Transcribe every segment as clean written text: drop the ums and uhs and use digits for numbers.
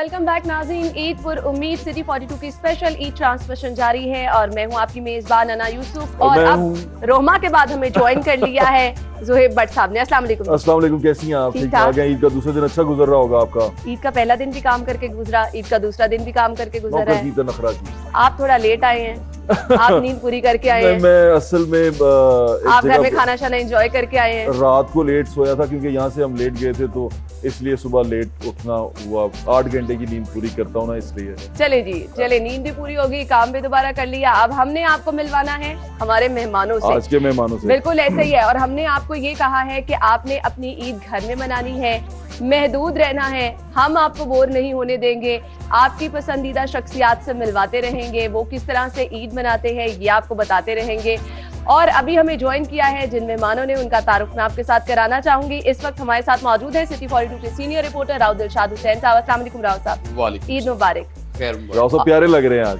Welcome back नाज़रीन। ईद पर उम्मीद सिटी 42 की स्पेशल ईद ट्रांसमिशन जारी है और मैं हूं आपकी मेजबान अना यूसुफ और अब रोमा के बाद हमें ज्वाइन कर लिया है ज़ुहैब भट्ट साहब ने। अस्सलाम वालेकुम। अस्सलाम वालेकुम, कैसी हैं आप? ठीक ठाक हैं? ईद का दूसरा दिन अच्छा गुजर रहा होगा आपका? ईद का पहला दिन भी काम करके गुजरा, ईद का दूसरा दिन भी काम करके गुजरा है। आप थोड़ा लेट आए हैं, आप नींद पूरी करके आए हैं। मैं असल में आप घर में खाना शाना एंजॉय करके आए हैं। रात को लेट सोया था क्योंकि यहाँ से हम लेट गए थे, तो इसलिए सुबह लेट उठना हुआ। 8 घंटे की नींद पूरी करता हूँ ना, इसलिए। चले जी, चले, नींद भी पूरी होगी, काम भी दोबारा कर लिया। अब हमने आपको मिलवाना है हमारे मेहमानों से, आज के मेहमानों से। बिल्कुल ऐसा ही है। और हमने आपको ये कहा है कि आपने अपनी ईद घर में मनानी है, महदूद रहना है, हम आपको बोर नहीं होने देंगे, आपकी पसंदीदा शख्सियात से मिलवाते रहेंगे, वो किस तरह से ईद मनाते हैं ये आपको बताते रहेंगे। और अभी हमें ज्वाइन किया है जिन मेहमानों ने, उनका तारुफ मैं आपके साथ कराना चाहूंगी। इस वक्त हमारे साथ मौजूद है सिटी 42 के सीनियर रिपोर्टर राव दिलशाद हुसैन साहब। अस्सलाम वालेकुम राव साहब, ईद मुबारक। राव साहब प्यारे लग रहे हैं आज।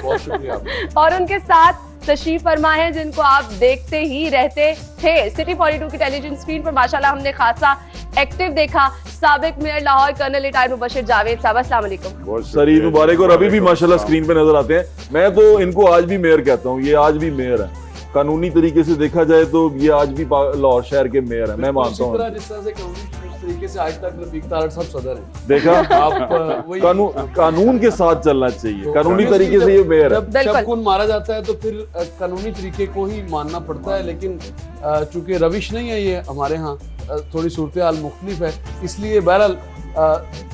बहुत शुक्रिया। और उनके साथ तशरीफ फरमा है जिनको आप देखते ही रहते थे सिटी 42 की टेलीविजन स्क्रीन पर, माशाल्लाह हमने खासा एक्टिव देखा, साबिक mayor Lahore colonel retired Mubashir Javed साहब। अस्सलाम वालेकुम। सर ईद मुबारक। और अभी भी माशाल्लाह स्क्रीन पे नजर आते हैं। मैं तो इनको आज भी मेयर कहता हूँ, ये आज भी मेयर है। कानूनी तरीके से देखा जाए तो ये आज भी लाहौर शहर के मेयर है, मैं मानता हूँ। जिस तरह से कानूनी तरीके से आज तक रफीक तारड़ साहब सदर हैं। देखा आप, कानून के साथ चलना चाहिए, कानूनी तरीके से ये मेयर है। जब खून मारा जाता है तो फिर कानूनी तरीके को ही मानना पड़ता है, लेकिन चूंकि रविश नहीं है ये हमारे यहाँ, थोड़ी सूरत हाल मुख्तलिफ है, इसलिए बहरहाल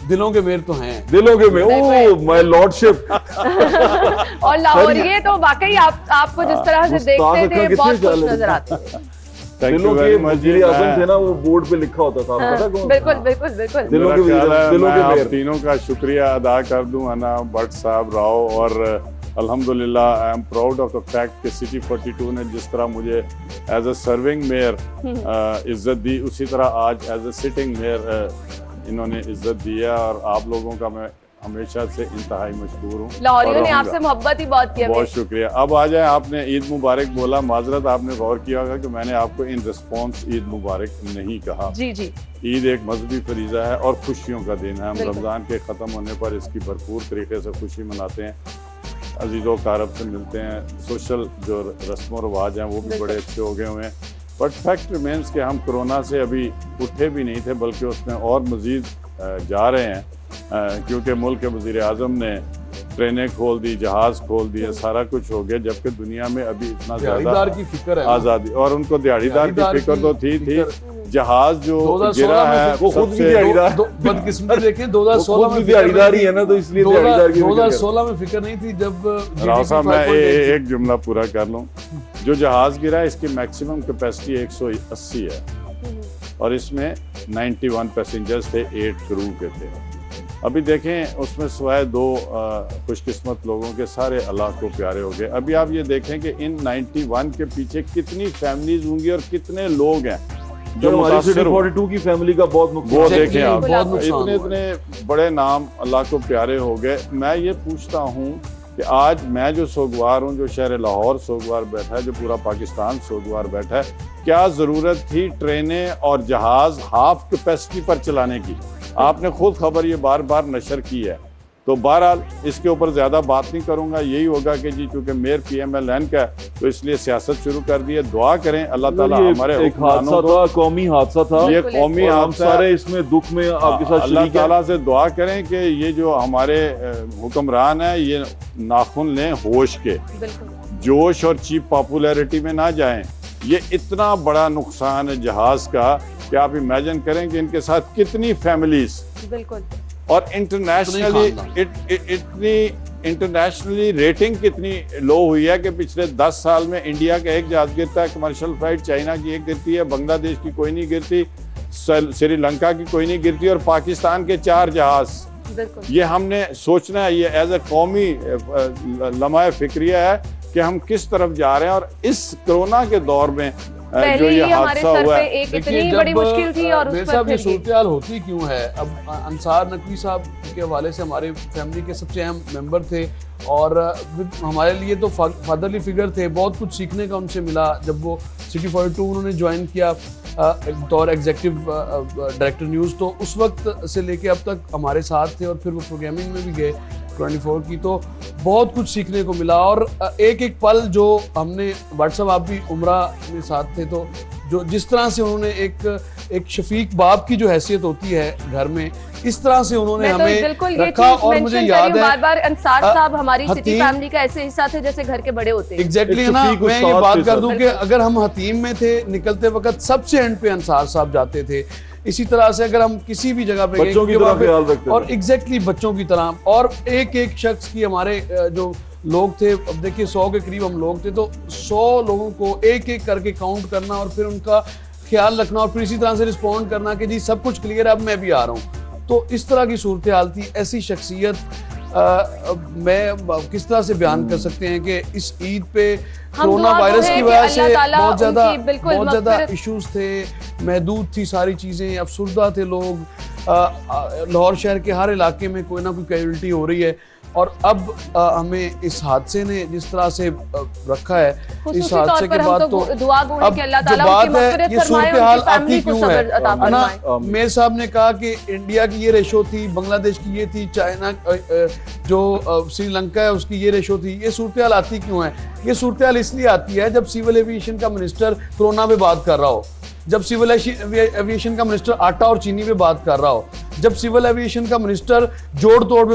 दिलों के मेयर तो हैं, दिलों के में। Oh my lordship. और लाहौरिये तो वाकई आपको जिस तरह से देखते थे बहुत खुश नजर आते थे। दिलों के वज़ीर आज़म थे ना, वो बोर्ड पे लिखा होता था, पता कौन? बिल्कुल बिल्कुल बिल्कुल। दिलों के मेयर। तीनों का शुक्रिया अदा कर दूं, अना भट्ट साहब, राव, और अल्हम्दुलिल्लाह I am proud of the fact कि सिटी 42 ने जिस तरह मुझे एज अ सर्विंग मेयर इज्जत दी, उसी तरह आज एज अ सिटिंग मेयर इन्होंने इज्जत दी है। और आप लोगों का मैं हमेशा से इंतहाई मशहूर हूँ। लाहौरियों ने आपसे मोहब्बत ही बहुत की। बहुत शुक्रिया। अब आ जाए, आपने ईद मुबारक बोला, माजरत आपने गौर किया होगा कि मैंने आपको इन रिस्पॉन्स ईद मुबारक नहीं कहा। जी जी। ईद एक मजहबी फरीजा है और खुशियों का दिन है। हम रमज़ान के ख़त्म होने पर इसकी भरपूर तरीके से खुशी मनाते हैं, अजीज़ों कारब से मिलते हैं, सोशल जो रस्म व रवाज हैं वो भी बड़े अच्छे हो गए हुए हैं। बट फैक्ट रिमेंस कि हम कोरोना से अभी उठे भी नहीं थे, बल्कि उसमें और मज़ीद जा रहे हैं, क्योंकि मुल्क के वज़ीर आज़म ने ट्रेनें खोल दी, जहाज़ खोल दिए, सारा कुछ हो गया, जबकि दुनिया में अभी इतना ज़्यादा की फिक्र है, आज़ादी, और उनको दिहाड़ीदार की फिक्र तो थी। जहाज जो गिरा है वो खुद भी दिहाड़ीदार, बदकिस्मती देखें 2016 में दिहाड़ीदार ही है ना, तो इसलिए 2016 में फिक्र नहीं थी जब। राव साहब मैं एक जुमला पूरा कर लूँ। जो जहाज गिरा है इसकी मैक्सिमम कैपेसिटी 180 है और इसमें 91 पैसेंजर्स थे, 8 क्रू के थे। अभी देखें उसमें सिवाय 2 खुशकिस्मत लोगों के सारे अल्लाह को प्यारे हो गए। अभी आप ये देखें कि इन 91 के पीछे कितनी फैमिलीज होंगी और कितने लोग हैं जो मुतासिर 42 की फैमिली का बहुत नुकसान। वो देखें आप, इतने बड़े नाम अल्लाह को प्यारे हो गए। मैं ये पूछता हूँ कि आज मैं जो सोगवार हूँ, जो शहर लाहौर सोगवार बैठा है, जो पूरा पाकिस्तान सोगवार बैठा है, क्या ज़रूरत थी ट्रेनें और जहाज़ हाफ कैपेसिटी पर चलाने की? आपने खुद खबर ये बार बार नशर की है। तो बहरहाल इसके ऊपर ज़्यादा बात नहीं करूँगा। यही होगा कि जी चूँकि मेयर PMLN का है तो इसलिए सियासत शुरू कर दी है। दुआ करें अल्लाह ताला हमारे हादसा था, कौमी हादसा था, ये कौमी हादसा, सारे इसमें दुख में आपके साथ अल्लाह ताला से दुआ करें कि ये जो हमारे हुक्मरान है ये नाखुन लें होश के, जोश और चीप पॉपुलैरिटी में ना जाएं। ये इतना बड़ा नुकसान है जहाज का कि आप इमेजिन करें कि इनके साथ कितनी फैमिलीज, बिल्कुल, और इंटरनेशनली रेटिंग कितनी लो हुई है कि पिछले 10 साल में इंडिया का एक जहाज गिरता है, कमर्शियल फ्लाइट, चाइना की एक गिरती है, बांग्लादेश की कोई नहीं गिरती, श्रीलंका की कोई नहीं गिरती, और पाकिस्तान के 4 जहाज। ये हमने सोचना है, ये एज ए कौमी लम्हा फिक्रिया है कि हम किस तरफ जा रहे हैं। और इस कोरोना के दौर में जो ये हादसा हुआ है, एक इतनी बड़ी मुश्किल थी और उस पर सूरत हाल होती क्यों है। अब अंसार नकवी साहब के हवाले से हमारे फैमिली के सबसे अहम मेंबर थे और हमारे लिए तो फादरली फिगर थे, बहुत कुछ सीखने का उनसे मिला। जब वो सिटी 42 उन्होंने ज्वाइन किया बतौर एग्जीक्यूटिव डायरेक्टर न्यूज़, तो उस वक्त से लेके अब तक हमारे साथ थे और फिर वो प्रोग्रामिंग में भी गए 24 की, तो बहुत कुछ सीखने को मिला। और एक एक पल जो हमने, व्हाट्सअप आप भी उम्रा में साथ थे, तो जो जिस तरह से उन्होंने एक शफीक बाप की जो हैसियत होती है घर में, इस तरह से उन्होंने हमें रखा। और मुझे याद है बार-बार अंसार साहब हमारी सिटी फैमिली का ऐसे हिस्सा थे जैसे घर के बड़े होते हैं। एग्जैक्टली है ना, मैं ये बात कर दूं कि अगर हम हतीम में थे, निकलते वक्त सबसे एंड पे अंसार साहब जाते थे। इसी तरह से अगर हम किसी भी जगह पे बच्चों की तरह ख्याल रखते थे, और एग्जैक्टली बच्चों की तरह, और एक एक शख्स की, हमारे जो लोग थे, अब देखिए 100 के करीब हम लोग थे, तो 100 लोगों को एक एक करके काउंट करना और फिर उनका ख्याल रखना और फिर इसी तरह से रिस्पॉन्ड करना कि जी सब कुछ क्लियर है, अब मैं भी आ रहा हूँ। तो इस तरह की सूरत हाल थी। ऐसी शख्सियत मैं किस तरह से बयान कर सकते हैं कि इस ईद पे कोरोना वायरस की वजह से बहुत ज़्यादा इश्यूज थे, महदूद थी सारी चीज़ें, अफसरदा थे लोग, लाहौर शहर के हर इलाके में कोई ना कोई कैजुअल्टी हो रही है। और अब हमें इस हादसे ने जिस तरह से रखा है, इस हादसे के बाद तो अब जो बात है, ये सूरत हाल आती क्यों है ना। मेयर साहब ने कहा कि इंडिया की ये रेशो थी, बांग्लादेश की ये थी, चाइना जो श्रीलंका है उसकी ये रेशो थी। ये सूरत हाल आती क्यों है? ये सूरत हाल इसलिए आती है जब सिविल एविएशन का मिनिस्टर कोरोना पे बात कर रहा हो, जब सिविल एविएशन का मिनिस्टर आटा और चीनी पे बात कर रहा हो, जब सिविल एविएशन का मिनिस्टर जोड़ तोड़ पे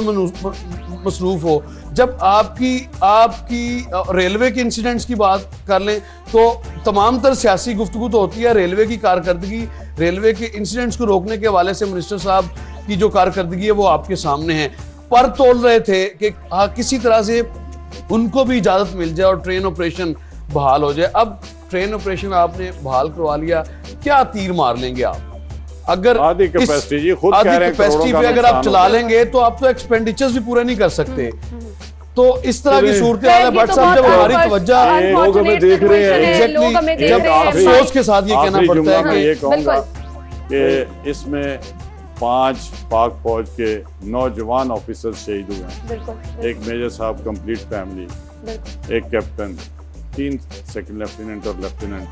मसरूफ हो, जब आपकी रेलवे के इंसिडेंट्स की बात कर लें तो तमाम तर सियासी गुफ्तगू तो होती है रेलवे की कारकर्दगी, रेलवे के इंसिडेंट्स को रोकने के हवाले से मिनिस्टर साहब की जो कारकर्दगी है वो आपके सामने है। पर तोल रहे थे कि किसी तरह से उनको भी इजाजत मिल जाए और ट्रेन ऑपरेशन बहाल हो जाए। अब ट्रेन ऑपरेशन आपने बहाल करवा लिया, क्या तीर मार लेंगे आप? अगर आधी कैपेसिटी पे अगर आप चला लेंगे तो आप तो एक्सपेंडिचर्स भी पूरे नहीं कर सकते। तो इस तरह की सूरत हाल है। बट साहब जब हमारी तवज्जो लोग हमें देख रहे हैं, एग्जैक्टली, जब अफसोस के साथ ये कहना पड़ता है ये कहूंगा कि इसमें 5 पाक फौज के नौजवान ऑफिसर शहीद हुए हैं, एक मेजर साहब कंप्लीट फैमिली, एक कैप्टन, 3 सेकंड लेफ्टिनेंट और lieutenant.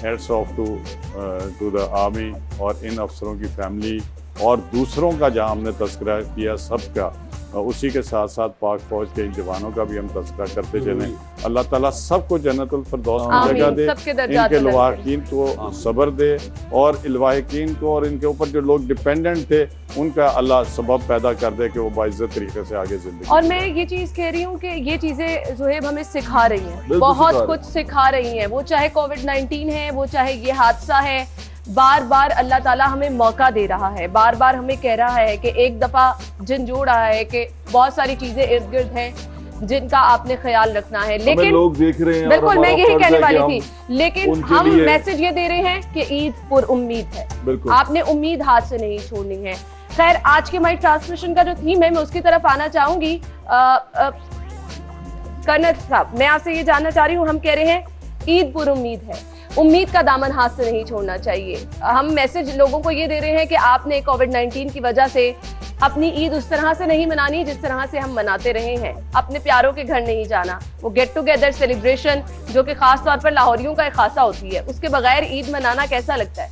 Heads of to the army और इन अफसरों की फैमिली और दूसरों का जहां हमने तस्करा किया सबका, उसी के साथ साथ पाक फौज के इन जवानों का भी हम तस्करा करते चलें। अल्लाह ताला सबको जन्नतुल फिरदौस में जगह दे, इनके लवाहिकीन को सब्र दे और लवाहिकीन को और इनके ऊपर जो लोग डिपेंडेंट थे उनका अल्लाह सबब पैदा कर दे कि वो बाइज्जत तरीके से आगे जिंदगी। और मैं ये चीज़ कह रही हूँ कि ये चीज़ें ज़ुहैब हमें सिखा रही हैं, बहुत कुछ सिखा रही हैं। वो चाहे कोविड-19 है, वो चाहे ये हादसा है, बार बार अल्लाह ताला हमें मौका दे रहा है, बार बार हमें कह रहा है कि एक दफा झंझोड़ रहा है कि बहुत सारी चीजें इर्द गिर्द हैं जिनका आपने ख्याल रखना है। लेकिन लोग देख रहे हैं, बिल्कुल मैं यही कहने वाली थी, लेकिन हम मैसेज ये दे रहे हैं कि ईद पुर उम्मीद है, आपने उम्मीद हाथ से नहीं छोड़नी है। खैर, आज के हमारी ट्रांसमिशन का जो थीम है मैं उसकी तरफ आना चाहूंगी। कर्नल साहब, मैं आपसे ये जानना चाह रही हूँ, हम कह रहे हैं ईद पुर उम्मीद है, उम्मीद का दामन हाथ से नहीं छोड़ना चाहिए। हम मैसेज लोगों को ये दे रहे हैं कि आपने कोविड-19 की वजह से अपनी ईद उस तरह से नहीं मनानी जिस तरह से हम मनाते रहे हैं, अपने प्यारों के घर नहीं जाना, वो गेट टुगेदर सेलिब्रेशन जो कि खास तौर पर लाहौरियों का एक खासा होती है, उसके बगैर ईद मनाना कैसा लगता है?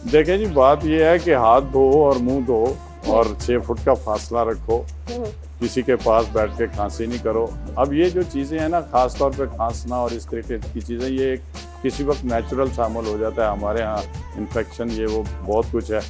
देखें जी, बात यह है कि हाथ धो और मुंह धो और 6 फुट का फासला रखो, किसी के पास बैठ के खांसी नहीं करो। अब ये जो चीज़ें हैं ना, खास तौर पे खांसना और इस तरीके की चीज़ें, ये किसी वक्त नेचुरल शामिल हो जाता है हमारे यहाँ, इन्फेक्शन ये वो बहुत कुछ है।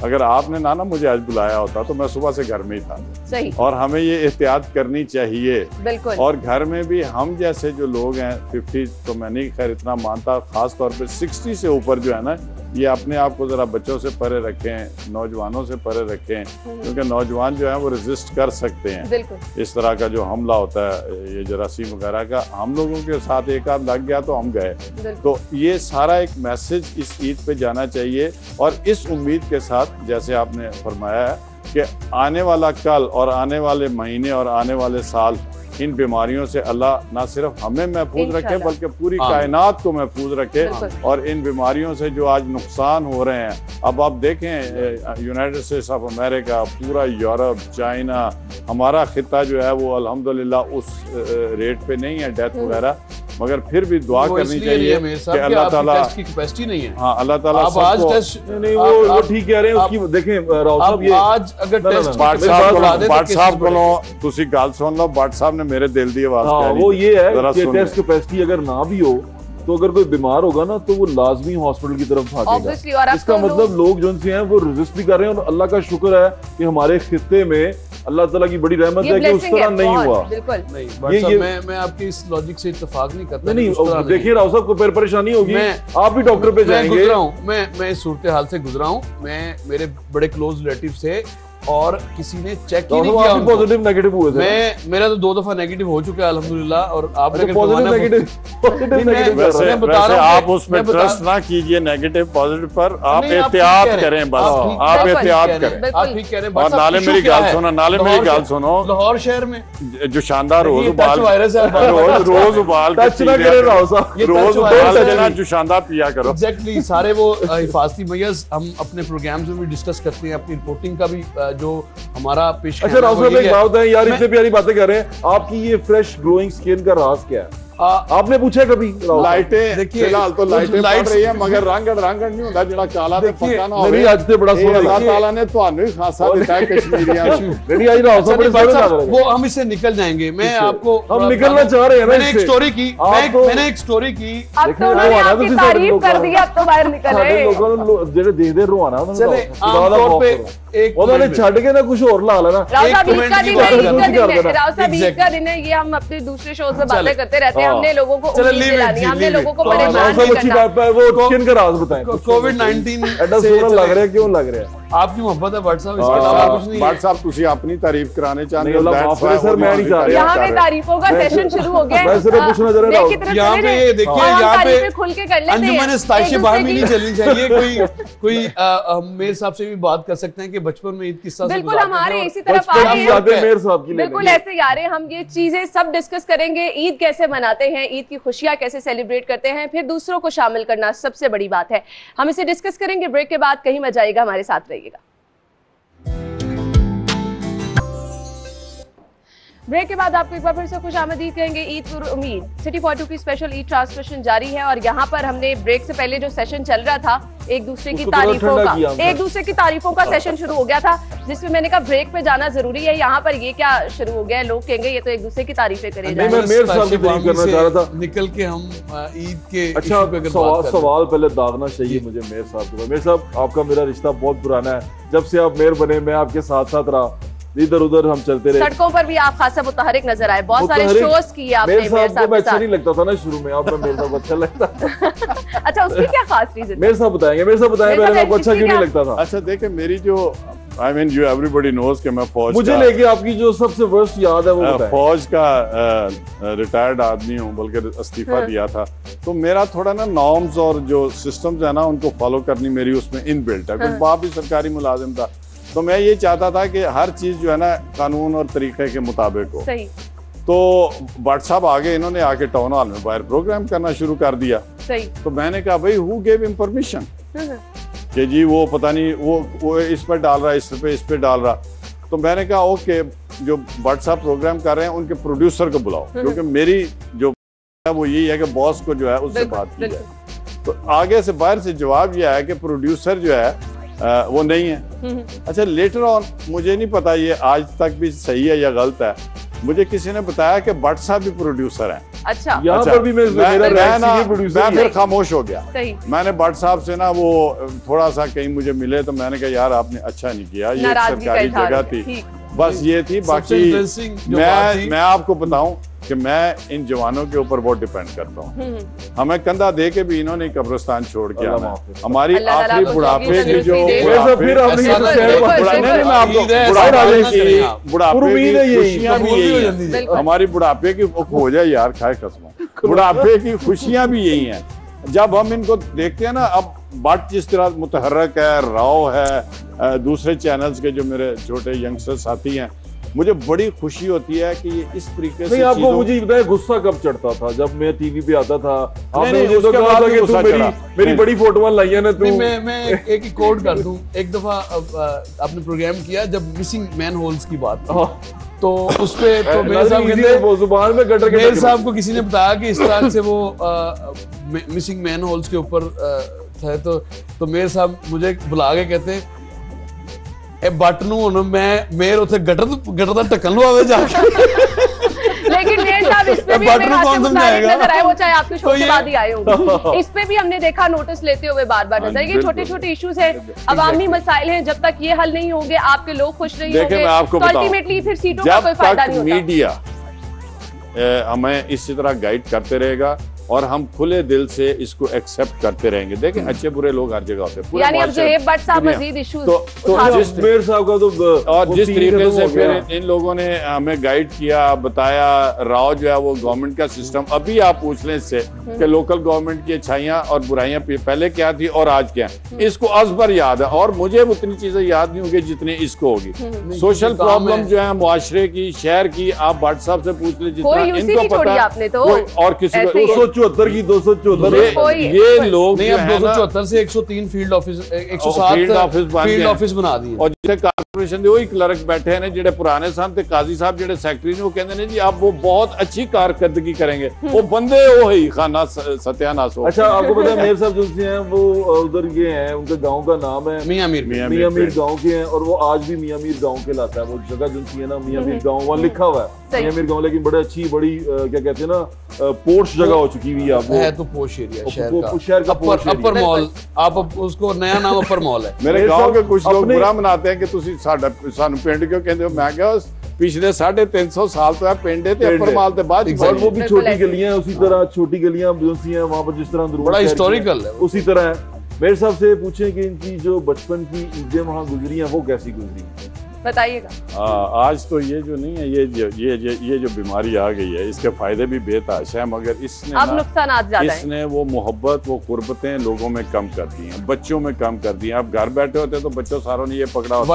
अगर आपने ना मुझे आज बुलाया होता तो मैं सुबह से घर में ही था। सही। और हमें ये एहतियात करनी चाहिए। बिल्कुल। और घर में भी हम जैसे जो लोग हैं 50 तो मैं नहीं खैर इतना मानता, खास तौर पे 60 से ऊपर जो है ना, ये अपने आप को जरा बच्चों से परे रखें, नौजवानों से परे रखें, क्योंकि नौजवान जो है वो रेजिस्ट कर सकते हैं इस तरह का जो हमला होता है, ये जरासीम वगैरह का। हम लोगों के साथ एक आध लग गया तो हम गए। तो ये सारा एक मैसेज इस ईद पे जाना चाहिए और इस उम्मीद के साथ, जैसे आपने फरमाया है कि आने वाला कल और आने वाले महीने और आने वाले साल इन बीमारियों से अल्लाह ना सिर्फ हमें महफूज रखे बल्कि पूरी कायनात को महफूज रखे। और इन बीमारियों से जो आज नुकसान हो रहे हैं, अब आप देखें यूनाइटेड स्टेट्स ऑफ अमेरिका, पूरा यूरोप, चाइना, हमारा खिता जो है वो अल्हम्दुलिल्लाह उस रेट पे नहीं है डेथ वगैरह, मगर फिर भी दुआ वो करनी इसलिए नहीं है चाहिए मेरे कि साहब कि अल्लाह आपकी ताला, टेस्ट की कैपेसिटी नहीं है। हाँ अल्लाह ताला आप आज सबको, टेस्ट नहीं वो ठीक कह रहे हैं उसकी। देखें राव साहब, ये आज अगर ना, ना, टेस्ट ना, भट्ट मेरी साहब बात को सुनो, दे तो भट्ट साहब केसेस को तुसी गल सुन लो, भट्ट साहब ने मेरे दिल दी आवाज हाँ कह वो दी, ये है जरा कि सुन टेस्ट कैपेसिटी अगर ना भी हो तो अगर कोई बीमार होगा ना तो वो लाजमी हॉस्पिटल की तरफ Obviously, और भागेगा। अब इसका तो मतलब लोग जो हैं वो रेजिस्ट भी कर रहे हैं, और अल्लाह का शुक्र है कि हमारे खित्ते में अल्लाह ताला की बड़ी रहमत ये है कि उस blessing तरह है, नहीं बहुत, हुआ। बिल्कुल नहीं ये- भट्ट साहब, ये- मैं आपकी इस लॉजिक से इत्तेफाक नहीं करता। नहीं उस तरह देखिए राव साहब को फिर परेशानी होगी, आप भी डॉक्टर पे मैं जाएंगे। गुजरा हूँ, मैं इस सूरत हाल से गुजरा हूँ। मैं मेरे बड़े क्लोज रिलेटिव से, और किसी ने चेक ही नहीं किया उनको। पॉजिटिव नेगेटिव हुए थे। मेरा तो 2 दफा नेगेटिव हो चुका है अल्हम्दुलिल्लाह। और आपने अगर पॉजिटिव करवाना है- नेगेटिव मैं वैसे बता वैसे रहा हूँ आप कि- उसमें मैं बता- ट्रस्ट ना कीजिए नेगेटिव पॉजिटिव पर, आप नहीं, आप ठीक एहतियात कह रहे हैं। करें बस, आप ठीक- आप बिल्कुल, एहतियात ठीक कह रहे करें। हैं। आप ठीक कह रहे हैं। और भट्ट साहब, नाले issue मेरी क्या गल है? सुनो, नाले मेरी लाहौर गल शहर- सुनो, लाहौर शहर में जो शानदार रोज ये उबाल टच वायरस है। रोज उबाल के टच ना पी लिया करें करो। राव साहब। ये रोज टच उबाल वायरस के है। ना जो शानदार पिया करो। एग्जैक्टली सारे वो हिफाजती मैयर्स हम अपने प्रोग्राम्स में भी डिस्कस करते हैं। अपनी रिपोर्टिंग का भी जो हमारा पेश अच्छा राव साहब एक बात है यार, मैं- इतनी प्यारी बातें कर रहे हैं, आपकी ये फ्रेश ग्लोइंग स्किन का राज क्या है? आ- आपने पूछा है कभी राव साहब? लाइटें देखिए, फिलहाल तो लाइटें पड़ लाइट्स- रही है, मगर रंगड़ नहीं होता जिहड़ा काला ते देखिए, पक्का ना नहीं होवे। आज तो बड़ा ਇਹ सोहना अल्लाह लगा। ताला ने ਤੁਹਾਨੂੰ ही खासा ਦਿੱਤਾ है कश्मीरियां ਨੂੰ। नहीं आज राव साहब बड़े भट्ट सोहने साहब, लग रहे हैं। वो हम इससे निकल जाएंगे। मैं इससे? आपको हम थोड़ा निकलना बताऊं। चाह रहे हैं ना मैंने एक इससे। स्टोरी की, आप तो- मैंने एक स्टोरी की। अब देखने तो उन्होंने रोहाना आपकी तो सारे तारीफ लोग कर आ दी, अब तो बाहर निकल ਸਾਡੇ रहे। ਲੋਕਾਂ ਨੂੰ ਜਿਹੜੇ ਦੇਖਦੇ ਰੋਹਾਨਾ ਉਹਨਾਂ ਨੂੰ चले ਤਾਂ ਖੁਦਾ ਦਾ आमतौर पे खौफ करो। एक ਉਹਨਾਂ ने मिनट ਛੱਡ के ना कुछ और ला लेना। राव एक साहब ईद कमेंट का की दिन बात है, कर ईद रहा का हूं। दिन है, करना। राव साहब ईद Exactly. का दिन है, ये हम अपने दूसरे शो से चले। बातें करते रहते हैं। हाँ। हमने लोगों को चलो, उम्मीद leave it, दिलानी है, हमने leave लोगों it. को हाँ, राव परेशान साहब नहीं अच्छी करना। बात है, वो स्किन का राज बताएं। कोविड-19 एडा से सोना लग चले। रहा है, क्यों लग रहा है? आपकी मोहब्बत है भट्ट साहब, इसके अलावा कुछ नहीं है। भट्ट साहब ਤੁਸੀਂ ਆਪਣੀ ਤਾਰੀफ कराने चाहते नहीं, हो, अल्लाह that's माफ करे why सर, वो मैं नहीं चाह रहा। यहाँ पे कर रहे हैं। तारीफों का सेशन शुरू हो गया है। मैं सिर्फ पूछना चाह रहा ब्रेक हूँ। की तरफ यहाँ चले पे जाएं। देखिए, और हम यहाँ पे तारीफें खुल के कर लेते हैं। अंजुमन स्ताइश एक बाहर दूसरे भी की- नहीं चलनी चाहिए। कोई मेरे साहब से भी बात कर सकते हैं कि बचपन में ईद किस तरह से बिल्कुल, गुजारते हमारे थे और इसी तरफ बचपन आ की रहे हैं। यादें मेयर साहब की ले बिल्कुल लेंगे। ऐसे ही आ रहे हैं। हम ये चीजें सब डिस्कस करेंगे। ईद कैसे मनाते हैं, ईद की खुशियां कैसे सेलिब्रेट करते हैं, फिर दूसरों को शामिल करना सबसे बड़ी बात है। हम इसे डिस्कस करेंगे ब्रेक के बाद। कहीं मत जाइएगा, हमारे साथ रहिएगा। ब्रेक के बाद आपको एक बार फिर से खुश आमदीद कहेंगे। ईद पुर उम्मीद सिटी 42 की स्पेशल ईद ट्रांसमिशन जारी है, और यहाँ पर हमने ब्रेक से पहले जो सेशन चल रहा था, एक दूसरे की उसको थोड़ा तारीफों ठंडा का, किया हमने। एक दूसरे की तारीफों का सेशन शुरू हो गया था, जिसमें मैंने कहा ब्रेक पे जाना जरूरी है। यहाँ पर ये क्या शुरू हो गया है, लोग कहेंगे ये तो एक दूसरे की तारीफें करे जा नहीं, रहे मैं मेयर साहब की तारीफ करना चाह रहा था। निकल के हम ईद के अच्छा issue पे अगर बात करें। सवाल पहले दागना चाहिए मुझे मेयर साहब के पास। मेयर साहब, आपका मेरा रिश्ता बहुत पुराना है। जब से आप मेयर बने मैं आपके साथ साथ रहा, इधर उधर हम चलते रहे। सड़कों पर भी आप खासा मुतहरिक नजर आए, बहुत सारे मुतहरिक- शोज किए आपने मेयर मेयर साहब को मैं साहब अच्छा के नहीं लगता था ना शुरू में, अब मैं मेयर साहब अच्छा लगता था। साथ। अच्छा, उसकी क्या खास रीजन? मेयर साहब बताएंगे, मेयर साहब बताएं मेयर पहले साहब आपको अच्छा क्यों नहीं क्या- लगता था? अच्छा देखे, मेरी जो I mean you everybody knows कि मैं फौज मुझे का लेके आपकी जो सबसे वर्स्ट याद है वो बताएं। फौज का रिटायर्ड आदमी हूँ, बल्कि इस्तीफा दिया था, तो मेरा थोड़ा ना नॉर्म्स और जो सिस्टम्स है ना उनको फॉलो करनी मेरी उसमें इनबिल्ट है। क्योंकि बाप भी सरकारी मुलाजिम था, तो मैं ये चाहता था कि हर चीज़ जो है ना कानून और तरीके के मुताबिक हो। सही तो भट्ट साहब आगे, इन्होंने आके टाउन हॉल में बाहर प्रोग्राम करना शुरू कर दिया। सही। तो मैंने कहा भाई हु गेव हिम परमिशन कि जी वो पता नहीं वो इस पर डाल रहा है, इस पे डाल रहा। तो मैंने कहा ओके, जो भट्ट साहब प्रोग्राम कर रहे हैं उनके प्रोड्यूसर को बुलाओ, क्योंकि मेरी जो है वो यही है कि बॉस को जो है उससे बात की है। तो आगे से बाहर से जवाब ये आया कि प्रोड्यूसर जो है वो नहीं है। अच्छा, लेटर ऑन मुझे नहीं पता ये आज तक भी सही है या गलत है, मुझे किसी ने बताया कि भट्ट साहब भी प्रोड्यूसर हैं। अच्छा, यहाँ अच्छा, पर भी मेरा मैं प्रोड्यूसर फिर खामोश हो गया। सही। मैंने भट्ट साहब से ना वो थोड़ा सा कहीं मुझे मिले, तो मैंने कहा यार आपने अच्छा नहीं किया, ये एक नाराजगी का सरकारी इजहार जगह हो थी, गया। ठीक। बस ये थी। सबसे बाकी interesting जो बात थी- मैं आपको बताऊं कि मैं इन जवानों के ऊपर बहुत डिपेंड करता हूँ। हमें कंधा दे के भी इन्होंने कब्रिस्तान छोड़ के अल्लाह आना। माफ करे। हमारी अल्लाह ताला आखिरी आपको बुढ़ापे जिंदगी की जो तंदुरुस्ती दे। वैसे फिर आपने ऐसा ये तो शेयर बिल्कुल, बता- नहीं, मैं आपको ईद है, बुढ़ापे ऐसा की नहीं आप। बुढ़ापे उम्मीद है की यही। खुशियां भी कबूल भी हो यही जाती हैं। है। बिल्कुल। हमारी बुढ़ापे की हो जाए यार, खाए कसम, बुढ़ापे की खुशियां भी यही हैं। जब हम इनको देखते हैं ना, अब भट्ट जिस तरह मुतहर्रक है, राव है, दूसरे चैनल्स के जो मेरे छोटे यंगस्टर साथी हैं, मुझे बड़ी खुशी होती है कि ये इस तरीके से नहीं, आपको चीजों- मुझे बताया गुस्सा कब चढ़ता था जब मैं टीवी पे आता था? आपने नहीं, मुझे तो उसके कहा बाद था भी कि तू गुस्सा मेरी चढ़ा। मेरी नहीं। बड़ी फोटोआं लाई है ना तू। नहीं, मैं एक ही कोड कर दूं। एक दफा आपने प्रोग्राम किया जब मिसिंग मैन होल्स की बात थी। हाँ। तो उस पे तो मेयर साहब कहते जुबान में गटर मेयर साहब को किसी ने बताया कि इस तरह से वो मिसिंग मैन होल्स के ऊपर थे, तो मेयर साहब मुझे बुला के कहते ए बट नू हुण मैं मेयर उथे गटर दा ढक्कन लवावे जाके। लेकिन मेयर साहब इस पे भी हमें हाशिम मुतारिक नजर आए, वो चाहे आपके शो के बाद ही आए होंगे, इस पे भी हमने देखा नोटिस लेते हुए बार-बार नजर। ये छोटे-छोटे इश्यूज हैं, अवामी मसाइल हैं, जब तक ये हल नहीं होंगे, आपके लोग खुश नहीं होंगे, तो अल्टीमेटली फिर सीटों का कोई फायदा नहीं होता। मीडिया हमें इसी तरह गाइड करते रहेगा और हम खुले दिल से इसको एक्सेप्ट करते रहेंगे। देखें अच्छे बुरे लोग हर जगह होते हैं, यानी अब ज़ुहैब भट्ट साहब मजीद इश्यूज जिस मेयर साहब का तो और जिस तरीके से फिर इन लोगों ने हमें गाइड किया, बताया, राव जो है वो गवर्नमेंट का सिस्टम, अभी आप पूछ लें इससे कि लोकल गवर्नमेंट की अच्छाइयाँ और बुराइयां पहले क्या थी और आज क्या है, इसको अजबर याद है और मुझे उतनी चीजें याद नहीं होंगी जितनी इसको होगी। सोशल प्रॉब्लम जो है मुआशरे की, शहर की, आप भट्ट साहब से पूछ ले जितना इनको पता है और किसी को 274 की 274 ये लोग नहीं, अब 274 से 103 फील्ड ऑफिस 107 फील्ड ऑफिस बना दिए और जिसे कारपोरेशन दे वही क्लर्क बैठे हैं जिहड़े पुराने सन ते काजी साहब जिहड़े सेक्रेटरी ने वो कहंदे ने जी आप वो बहुत अच्छी कारकर्दगी करेंगे, वो बंदे वो ही खाना सत्यानाश हो। अच्छा आपको पता है मेयर साहब जो हैं वो उधर ये हैं, उनके गांव का नाम है मियां मीर गांव के हैं और वो आज भी मियां मीर गांव कहलाता है। वो जगह जो है ना मियां मीर गांव वहाँ लिखा हुआ है मियां मीर गांव, लेकिन बड़े अच्छी बड़ी क्या कहते हैं ना पोर्श जगह हो चुकी हुई है तो पोश एरिया शहर का अपर मॉल, आप उसको नया नाम अपर मॉल है। मेरे गांव के कुछ लोग बुरा मनाते हैं कि तुसी साडा सानू पिंड क्यों कहंदे हो, मैं क्या पिछले 350 साल तो पिंड है अपर मॉल ते बाद वो भी छोटी गलियां उसी तरह छोटी गलियां हैं वहां पर जिस तरह बड़ा हिस्टोरिकल है उसी तरह है। मेरे साहब से पूछें कि इनकी जो बचपन की ईदें वहां गुजरी हैं वो कैसी गुजरी, बताइएगा। आज तो ये जो नहीं है ये जो बीमारी आ गई है इसके फायदे भी बेताश हैं, मगर इसने अब नुकसान ज्यादा है। इसने वो मोहब्बत वो कुर्बतें लोगों में कम कर दी हैं, बच्चों में कम कर दी हैं। आप घर बैठे होते तो बच्चों सारों ने ये पकड़ा होता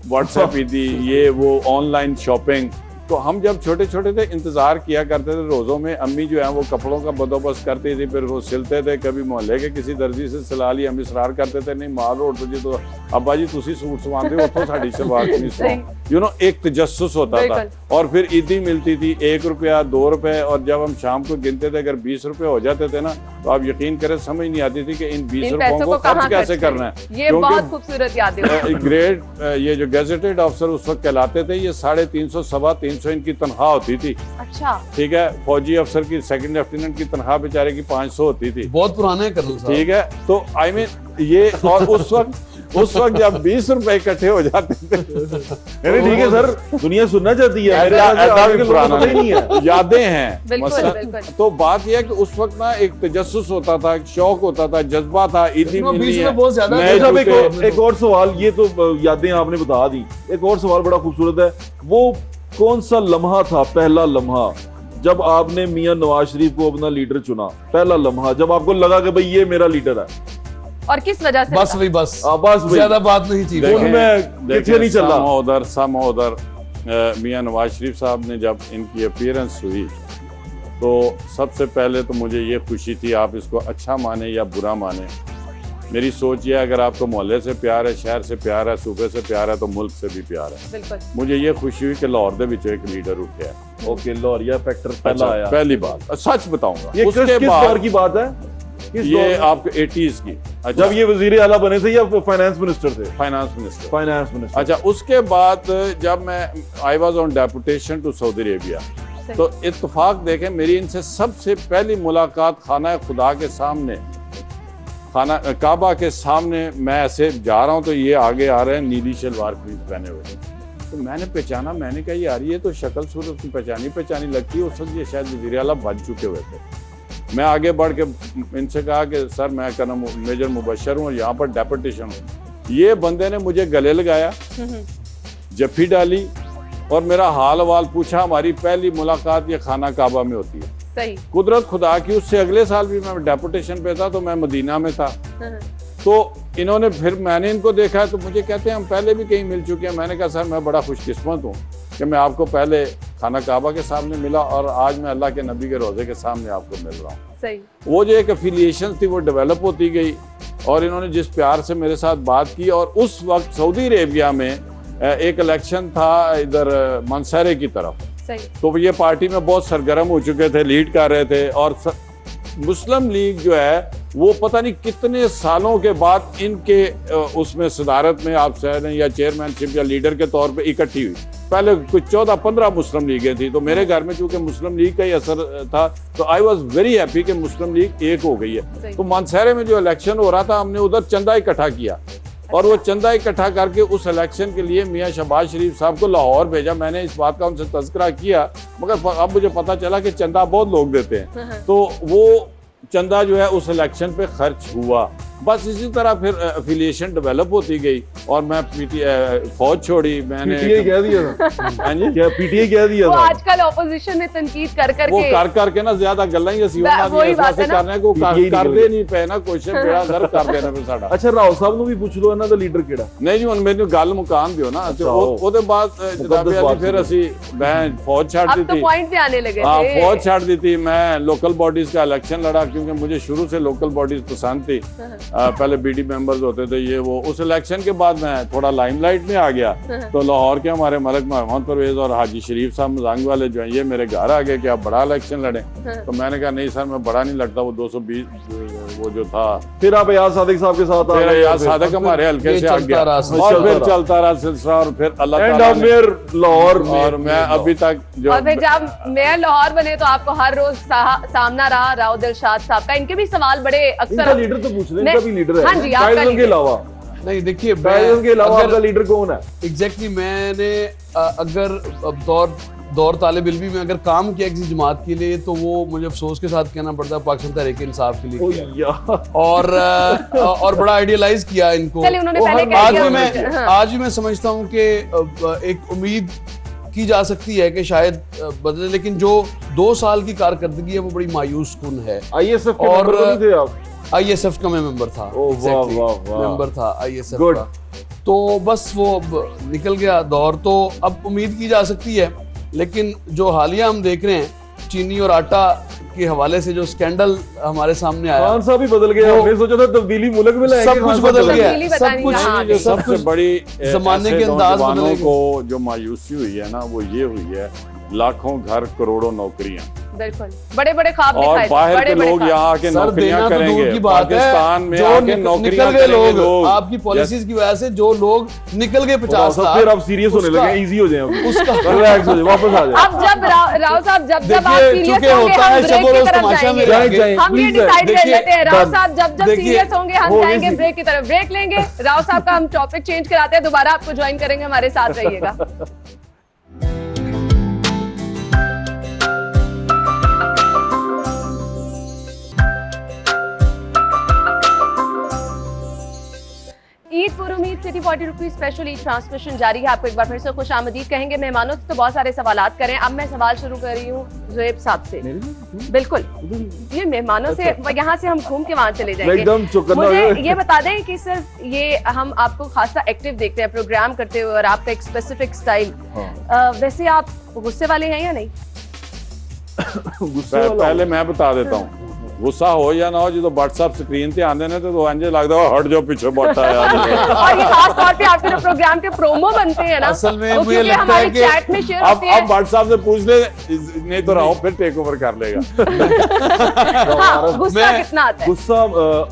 व्हाट्सएप ईदी ये वो ऑनलाइन शॉपिंग। तो हम जब छोटे छोटे थे इंतजार किया करते थे रोजों में, अम्मी जो है वो कपड़ों का बंदोबस्त करती थी, फिर वो सिलते थे, कभी मोहल्ले के किसी दर्जी से सिला लिया। हम इसरार करते थे नहीं माल रोड तो जी तो अब्बा जी तुसी सूट सवांदे हो तो साड़ी सलवार नहीं सवाओ, यू नो एक तजस्सुस होता था। और फिर ईदी मिलती थी 1 रुपया 2 रुपए, और जब हम शाम को गिनते थे अगर 20 रुपए हो जाते थे ना तो आप यकीन करें समझ नहीं आती थी कि इन 20 रुपयों को खर्च कैसे करना है। ये बहुत खूबसूरत यादें हैं। ग्रेड ये जो गेजेटेड अफसर उस वक्त कहलाते थे, ये 350 सवा 300 इनकी तनख्वाह होती थी। अच्छा ठीक है, फौजी अफसर की सेकंड लेफ्टिनेंट की तनख्वाह बेचारे की 500 होती थी। बहुत पुराने कर्नल साहब। ठीक है, तो आई मीन ये और उस वक्त जब 20 रुपए इकट्ठे हो जाते थे ठीक है सर, दुनिया सुनना चाहती है, ऐसा भी पुराना नहीं है, यादें हैं। बिल्कुल। तो बात यह है कि उस वक्त ना एक तजस्सुस होता था, एक शौक होता था, जज्बा था, ईदी मिलनी है। एक और सवाल, ये तो यादें आपने बता दी, एक और सवाल बड़ा खूबसूरत है, वो कौन सा लम्हा था, पहला लम्हा जब आपने मियां नवाज शरीफ को अपना लीडर चुना, पहला लम्हा जब आपको लगा कि भाई ये मेरा लीडर है, और किस वजह से? बस ज्यादा बात नहीं थी, नहीं चल रहा उधर मियां नवाज शरीफ साहब ने जब इनकी अपीयरेंस हुई तो सबसे पहले तो मुझे ये खुशी थी, आप इसको अच्छा माने या बुरा माने, मेरी सोच ये अगर आपको मोहल्ले से प्यार है, शहर से प्यार है, सूबे से प्यार है तो मुल्क से भी प्यार है। मुझे ये खुशी हुई कि लाहौर दे विच एक लीडर उठा है। ओके, लाहौरिया फैक्टर पहला आया। पहली बात सच बताऊंगा, ये किस दौर की बात है? ये आपके 80s की। जब ये वजीर आला बने थे या फाइनेंस मिनिस्टर थे? Finance minister. अच्छा, उसके बाद जब मैं I was on deputation to Saudi Arabia, तो इत्तेफाक देखें मेरी इनसे सबसे पहली मुलाकात खाना खुदा के सामने, खाना काबा के सामने, मैं ऐसे जा रहा हूँ तो ये आगे आ रहे हैं नीली शलवार कमीज पहने हुए, तो मैंने पहचाना, मैंने कहा यार ये तो शक्ल सूरत की पहचानी लगती है। उस वक्त ये शायद वज़ीर आला बन चुके हुए थे। मैं आगे बढ़ के इनसे कहा कि सर मैं का नाम मेजर मुबशर हूँ और यहाँ पर डेपुटेशन हूँ। ये बंदे ने मुझे गले लगाया, जफ्फी डाली और मेरा हाल वाल पूछा। हमारी पहली मुलाकात ये खाना काबा में होती है। सही। कुदरत खुदा की उससे अगले साल भी मैं डेपुटेशन पे था तो मैं मदीना में था। तो इन्होंने फिर मैंने इनको देखा तो मुझे कहते हैं हम पहले भी कहीं मिल चुके हैं। मैंने कहा सर मैं बड़ा खुशकिस्मत हूँ कि मैं आपको पहले खाना काबा के सामने मिला और आज मैं अल्लाह के नबी के रोज़े के सामने आपको मिल रहा हूँ। सही। वो जो एक एफिलिएशन थी वो डेवलप होती गई और इन्होंने जिस प्यार से मेरे साथ बात की, और उस वक्त सऊदी अरेबिया में एक इलेक्शन था इधर मनसहरे की तरफ, सही। तो ये पार्टी में बहुत सरगर्म हो चुके थे, लीड कर रहे थे, और मुस्लिम लीग जो है वो पता नहीं कितने सालों के बाद इनके उसमें सदारत में आप कहें या चेयरमैनशिप या लीडर के तौर पे इकट्ठी हुई। पहले कुछ 14-15 मुस्लिम लीगें थी, तो मेरे घर में चूंकि मुस्लिम लीग का ही असर था, तो आई वॉज वेरी हैप्पी कि मुस्लिम लीग एक हो गई है। तो मनसहरे में जो इलेक्शन हो रहा था, हमने उधर चंदा इकट्ठा किया, और वो चंदा इकट्ठा करके उस इलेक्शन के लिए मियां शहबाज शरीफ साहब को लाहौर भेजा। मैंने इस बात का उनसे तज़किरा किया, मगर अब मुझे पता चला कि चंदा बहुत लोग देते हैं, तो वो चंदा जो है उस इलेक्शन पे खर्च हुआ। बस इसी तरह फिर एफिलिएशन डेवलप होती गई, और मैं फौज छोड़ी, मैंने पीटीआई कह दिया था। हाँ जी, क्या पीटीआई कह दिया वो था? आजकल ऑपोजिशन में तनकीद कर वो कर ना ज्यादा गल्ला ही वही बात है ना। करने को कर दे नहीं पे ना, क्वेश्चन बेड़ा गर्व कर देना पे साडा। अच्छा, राव साहब ਨੂੰ ਵੀ ਪੁੱਛ ਲਓ ਇਹਨਾਂ ਦਾ ਲੀਡਰ ਕਿਹੜਾ? नहीं जी, ਮੈਨੂੰ ਗੱਲ ਮੁਕਾਨ ਦਿਓ ਨਾ, ਤੇ ਉਹਦੇ ਬਾਅਦ ਜਨਾਬ ਅਲੀ ਫਿਰ ਅਸੀਂ मैं फौज छाड़ दी अब तो थी। पॉइंट पे आने लगे हाँ, थे। फौज छाड़ दी थी, मैं लोकल बॉडीज का इलेक्शन लड़ा, क्योंकि मुझे शुरू से लोकल बॉडीज पसंद थी। पहले बीडी मेंबर्स होते थे ये वो। उस इलेक्शन के बाद मैं थोड़ा लाइमलाइट में आ गया, तो लाहौर के हमारे मलिक मोहम्मद परवेज और हाजी शरीफ साहब मजांग वाले जो है, ये मेरे घर आ गए कि आप बड़ा इलेक्शन लड़े। तो मैंने कहा नहीं सर, मैं बड़ा नहीं लगता, वो 220 वो जो था। फिर आप अयाज सादिक साहब के साथ फिर अयाज सादिक हमारे हल्के से आ गया, और फिर चलता रहा सिलसिला, और फिर अल्लाह ताला ने लाहौर में, और मैं अभी तक जो, और फिर जब मेयर लाहौर बने तो आपको हर रोज सामना रहा राव दिलशाद साहब का। इनके भी सवाल बड़े अक्सर, लीडर तो पूछ लें, इनका भी लीडर है। हाँ जी, आपका के अलावा नहीं, देखिए के अलावा आपका लीडर कौन है? एग्जैक्टली मैंने अगर दौर तालिब इल्मी में अगर काम किया किसी जमात के लिए, तो वो मुझे अफसोस के साथ कहना पड़ता है पाकिस्तान तहरीक इंसाफ के लिए किया। और बड़ा आइडियलाइज किया इनको। उन्होंने पहले कह दिया। आज भी मैं समझता हूँ कि एक उम्मीद की जा सकती है कि शायद बदले, लेकिन जो 2 साल की कारकर्दगी है वो बड़ी मायूस कुन है। ISF के और मेंबर थे आप? ISF का मैं मेंबर था, मेंबर था ISF का। तो बस वो निकल गया दौर, तो अब उम्मीद की जा सकती है। लेकिन जो हालिया हम देख रहे हैं चीनी और आटा के हवाले से जो स्कैंडल हमारे सामने आया, खान साहब भी बदल गए। हमने सोचा था तब्दीली मुल्क में लाएंगे, सब कुछ बदल गया, सब सबसे बड़ी जमाने के अंदाज नौजवानों को जो मायूसी हुई है ना, वो ये हुई है, लाखों घर करोड़ों नौकरियां, बिल्कुल बड़े बड़े ख्वाब और बाहर के लोग यहाँ आके नौकरियां करेंगे। पाकिस्तान में आके नौकरियां करेंगे लोग। आपकी पॉलिसीज की वजह से जो लोग निकल गए 50 लाख, फिर आप सीरियस होने लगे, इजी हो जाए, उसका रिलैक्स हो जाए, वापस आ जाए। अब जब राव साहब जब आप सीरियस होंगे, हम ब्रेक की तरफ जाएंगे। हम ये डिसाइड कर लेते हैं, राव साहब जब सीरियस होंगे हम जाएंगे ब्रेक की तरफ, ब्रेक लेंगे। राव साहब का हम टॉपिक चेंज कराते हैं, दोबारा आपको ज्वाइन करेंगे, हमारे साथ रहिएगा। ईद फॉर उम्मीद city 40 rupees special Eid transmission जारी है। आपको एक बार फिर से खुश आमदीद कहेंगे। मेहमानों से तो बहुत सारे सवालात करें। अब मैं सवाल शुरू कर रही हूँ ज़ुहैब साहब से। बिल्कुल, ये मेहमानों से, यहाँ से हम घूम के वहाँ चले जाएंगे। मुझे ये बता दें कि सिर्फ ये हम आपको खासा एक्टिव देखते हैं प्रोग्राम करते हुए, और आपका एक स्पेसिफिक स्टाइल, वैसे आप गुस्से वाले हैं या नहीं? पहले मैं बता देता हूँ, गुस्सा हो या ना हो, जो व्हाट्सएप स्क्रीन पे आने ने तो अंजे लगता है हट जाओ पीछे बैठा है। और ये खास तौर पे आपके जो प्रोग्राम के प्रोमो बनते हैं ना, असल में मुझे लगता है कि चैट में शेयर होते हैं। अब व्हाट्सएप से पूछ ले, नहीं तो राव फिर टेक ओवर कर लेगा। हाँ, गुस्सा कितना आता है? गुस्सा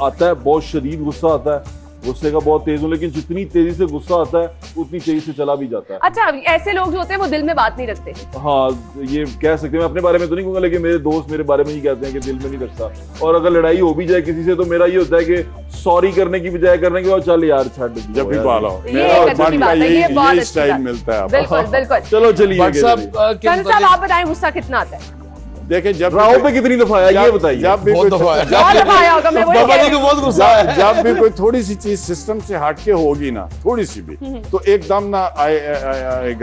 आता है, बहुत शदीद गुस्सा आता है, गुस्से का बहुत तेज हूँ, लेकिन जितनी तेजी से गुस्सा आता है उतनी तेजी से चला भी जाता है। अच्छा, ऐसे लोग जो होते हैं वो दिल में बात नहीं रखते। हाँ, ये कह सकते हैं, मैं अपने बारे में तो नहीं कहूँगा, लेकिन मेरे दोस्त मेरे बारे में ही कहते हैं कि दिल में नहीं रखता। और अगर लड़ाई हो भी जाए किसी से, तो मेरा ये होता है कि सॉरी करने की बजाय करने के बाद चल यार छड़ जब भी पाला हो, ये स्टाइल मिलता है। बिल्कुल बिल्कुल। चलो चलिए, आप बताएं गुस्सा कितना आता है? देखिए, जब राव पे कितनी दफा आया ये बताइए। जब भी बहुत दफा होगा, मैं वही कह रही हूं। बहुत गुस्सा है। जब भी कोई थोड़ी सी चीज सिस्टम से हट के होगी ना, थोड़ी सी भी, तो एकदम ना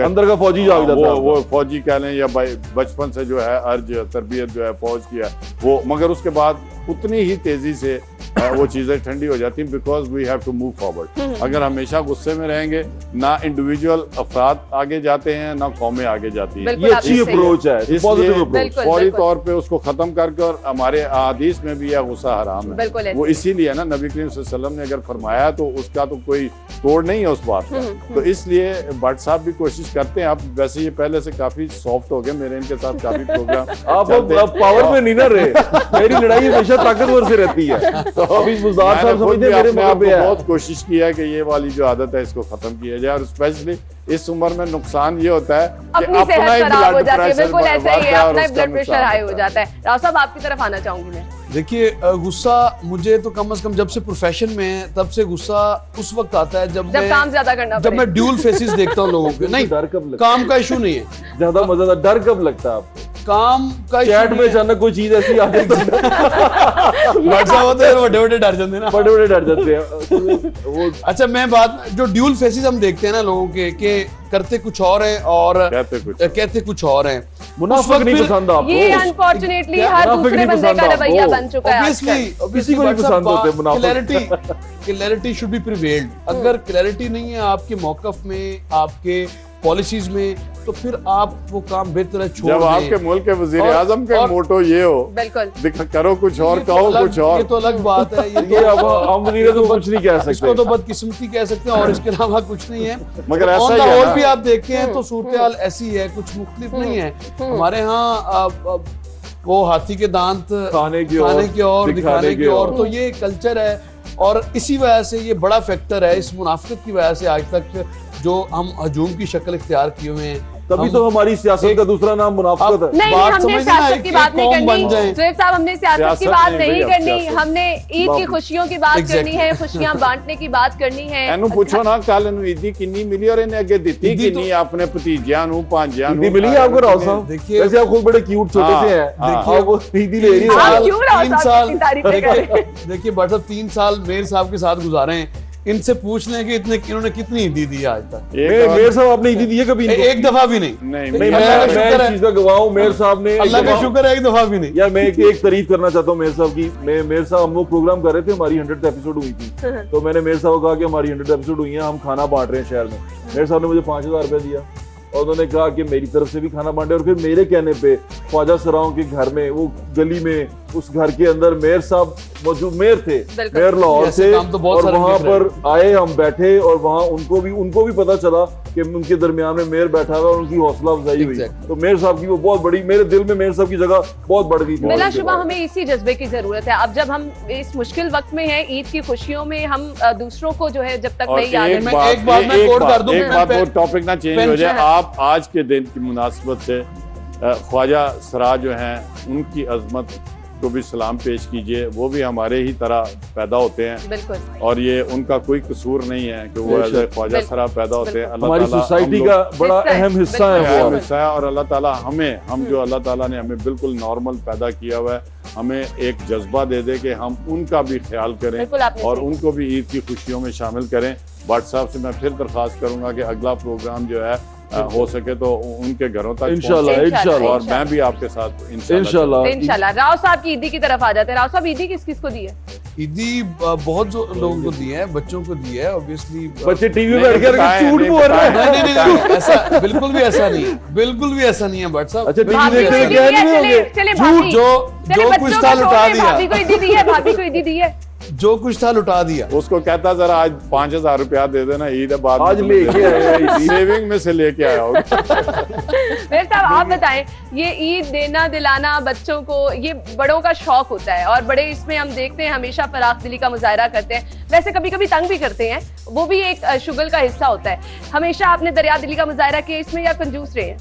अंदर का फौजी जाग जाता है। वो फौजी कह लें या बचपन से जो है अर्ज तरबियत जो है फौज की है वो, मगर उसके बाद उतनी ही तेजी से वो चीजें ठंडी हो जाती हैं, because we have to move forward. अगर हमेशा गुस्से में रहेंगे, ना इंडिविजुअल अफराद आगे जाते हैं, ना कौमें आगे जाती हैं। ये अच्छी अप्रोच है, पॉजिटिव अप्रोच। फौरी तौर पे उसको खत्म करके, और हमारे हदीस में भी यह गुस्सा हराम है, वो इसीलिए ना नबी करीम सल्लल्लाहु अलैहि वसल्लम ने अगर फरमाया तो उसका तो कोई तोड़ नहीं है उस बात का। तो इसलिए भट्ट साहब भी कोशिश करते हैं। आप वैसे ये पहले से काफी सॉफ्ट हो गए, मेरे इनके साथ काफी प्रोग्राम आप अब पावर में नहीं ना रहे। मेरी लड़ाई हमेशा ताकतवर से रहती है। तो अभी मुज़ार साहब समझते हैं मेरे आप बहुत कोशिश की है कि ये वाली जो आदत है इसको खत्म किया जाए, और स्पेशली इस उम्र में नुकसान ये होता है कि अपना ही ब्लड प्रेशर बिल्कुल ऐसा ही है, अपना ब्लड प्रेशर हाई हो जाता है। राव साहब आपकी तरफ आना चाहूंगी मैं। देखिए, गुस्सा मुझे तो कम से कम जब से प्रोफेशन में है तब से गुस्सा उस वक्त आता है जब काम ज्यादा करना जब मैं ड्यूल फेसेस देखता हूँ लोगों के। नहीं, डर कब लगता काम का इशू नहीं है, ज्यादा मजा, डर कब लगता है आपको? काम का चैट में अचानक कोई चीज ऐसी आ जाती है, बड़े डर जाते हैं ना, बड़े डर जाते हैं वो। अच्छा, मैं बात जो ड्यूल फेसेस हम देखते हैं ना लोगों के करते कुछ और है और कहते कुछ और है। मुनाफिक नहीं पसंद आपको? ये अनफॉर्चुनेटली हर दूसरे बंदे का रवैया बन चुका है आजकल। किसी को नहीं पसंद होते मुनाफिक। Clarity should be prevailed. अगर क्लैरिटी नहीं है आपके मौकफ में, आपके पॉलिसीज में, तो फिर आप वो काम बेहतर छोड़ जब आपके मुल्क के वजीर आजम का मोटो ये हो, बिल्कुल करो कुछ और, कहो कुछ और, ये तो अलग बात है। ये अब हम वजीर तो कुछ नहीं कह सकते, इसको तो बदकिस्मती कह सकते हैं और इसके अलावा कुछ नहीं है। मगर ऐसा ही और भी आप देखते हैं तो सूरत हाल ऐसी है, कुछ मुख्तलिफ नहीं है। हमारे यहाँ वो हाथी के दांत खाने की और दिखाने की और, तो ये कल्चर है। और इसी वजह से ये बड़ा फैक्टर है, इस मुनाफिकत की वजह से आज तक जो हम हजूम की शक्ल इख्तियार किए हुए हैं। तभी तो हमारी सियासत का दूसरा नाम मुनाफिकत है। नहीं, हमने सियासत की बात नहीं करनी जोएब साहब, हमने सियासत की बात नहीं करनी, हमने ईद की खुशियों की बात करनी है, खुशियां बांटने की बात करनी है। एनु पूछो ना कल नु ईदी कितनी मिली और इन्हें आगे दी कितनी अपने भतीजियां नु भांजियां नु मिली आपको? राव साहब देखिए, वैसे आप खुद बड़े क्यूट छोटे से हैं, देखिए वो ईदी ले रही है। 3 साल देखिए बट 3 साल मेयर साहब के साथ गुजारे हैं, इनसे पूछ लें कि इन्होंने कितनी ईदी दी आज तक। मेयर साहब आपने ईदी दी है कभी? एक दफा भी नहीं। नहीं मैं इस चीज का गवाह हूं, मेयर साहब ने, अल्लाह का शुक्र है, एक दफा भी नहीं। यार मैं एक तारीफ करना चाहता हूँ मेयर साहब की। मेयर साहब हम लोग प्रोग्राम कर रहे थे, हमारी 100th एपिसोड हुई थी, तो मैंने मेयर साहब को कहा कि हमारी 100th एपिसोड हुई है, हम खाना बांट रहे हैं शहर में। मेयर साहब ने मुझे 5000 रुपया दिया और उन्होंने कहा कि मेरी तरफ से भी खाना बांटे। और फिर मेरे कहने पे ख्वाजा सराओं के घर में, वो गली में, उस घर के अंदर मेयर साहब मौजूद, मेयर थे, मेयर लाहौर से, और वहां पर आए, हम बैठे और वहां उनको भी पता चला कि उनके दरमियान में मेयर बैठा हुआ और उनकी हौसला अफजाई हुई। तो मेयर साहब की वो बहुत बड़ी, मेरे दिल में मेयर साहब की जगह बहुत बढ़ गई। बिलाशुबा हमें इसी जज्बे की जरूरत है। अब जब हम इस मुश्किल वक्त में हैं, ईद की खुशियों में, हम दूसरों को जो है जब तक नहीं याद है। एक बात मैं कोट कर दूं, एक बात वो टॉपिक ना चेंज हो जाए। आप आज के दिन की मुनासिबत से ख्वाजा सरा जो हैं उनकी अजमत को भी सलाम पेश कीजिए। वो भी हमारे ही तरह पैदा होते हैं और ये उनका कोई कसूर नहीं है कि वो एज ख्वाजा सरा पैदा होते हैं। हमारी सोसाइटी का बड़ा अहम हिस्सा है और अल्लाह ताला हम जो अल्लाह ताला ने हमें बिल्कुल नॉर्मल पैदा किया हुआ है, हमें एक जज्बा दे दे कि हम उनका भी ख्याल करें और उनको भी ईद की खुशियों में शामिल करें। भट्ट साहब से मैं फिर दरख्वास्त करूंगा कि अगला प्रोग्राम जो है हो सके तो उनके घरों तक इंशाल्लाह, और मैं भी आपके साथ इंशाल्लाह। राव साहब की ईदी की तरफ आ जाते हैं। राव साहब, ईदी किस किस को दी है? ईदी बहुत लोगों को दी है, बच्चों को दी है। ऑब्वियसली बच्चे टीवी में बैठ कर झूठ बोल रहे हैं। नहीं, ऐसा बिल्कुल भी ऐसा नहीं है, बिल्कुल भी ऐसा नहीं है भट्ट साहब। अच्छा, टीवी देखते क्या नहीं होंगे? झूठ जो कुछ था लुटा दिया। भाभी को ईदी दी है, भाभी को ईदी दी है, जो कुछ था लुटा दिया। उसको कहता जरा आज 5000 रुपया दे देना, ईद बाद आज लेके आया, सेविंग में से लेके आया होगा। मेरे साहब आप बताएं, ये ईद देना दिलाना बच्चों को, ये बड़ों का शौक होता है और बड़े इसमें हम देखते हैं हमेशा फराख दिली का मुजाहरा करते हैं। वैसे कभी कभी तंग भी करते हैं, वो भी एक शुगल का हिस्सा होता है। हमेशा आपने दरिया दिली का मुजाहरा किया इसमें या कंजूस रहे हैं?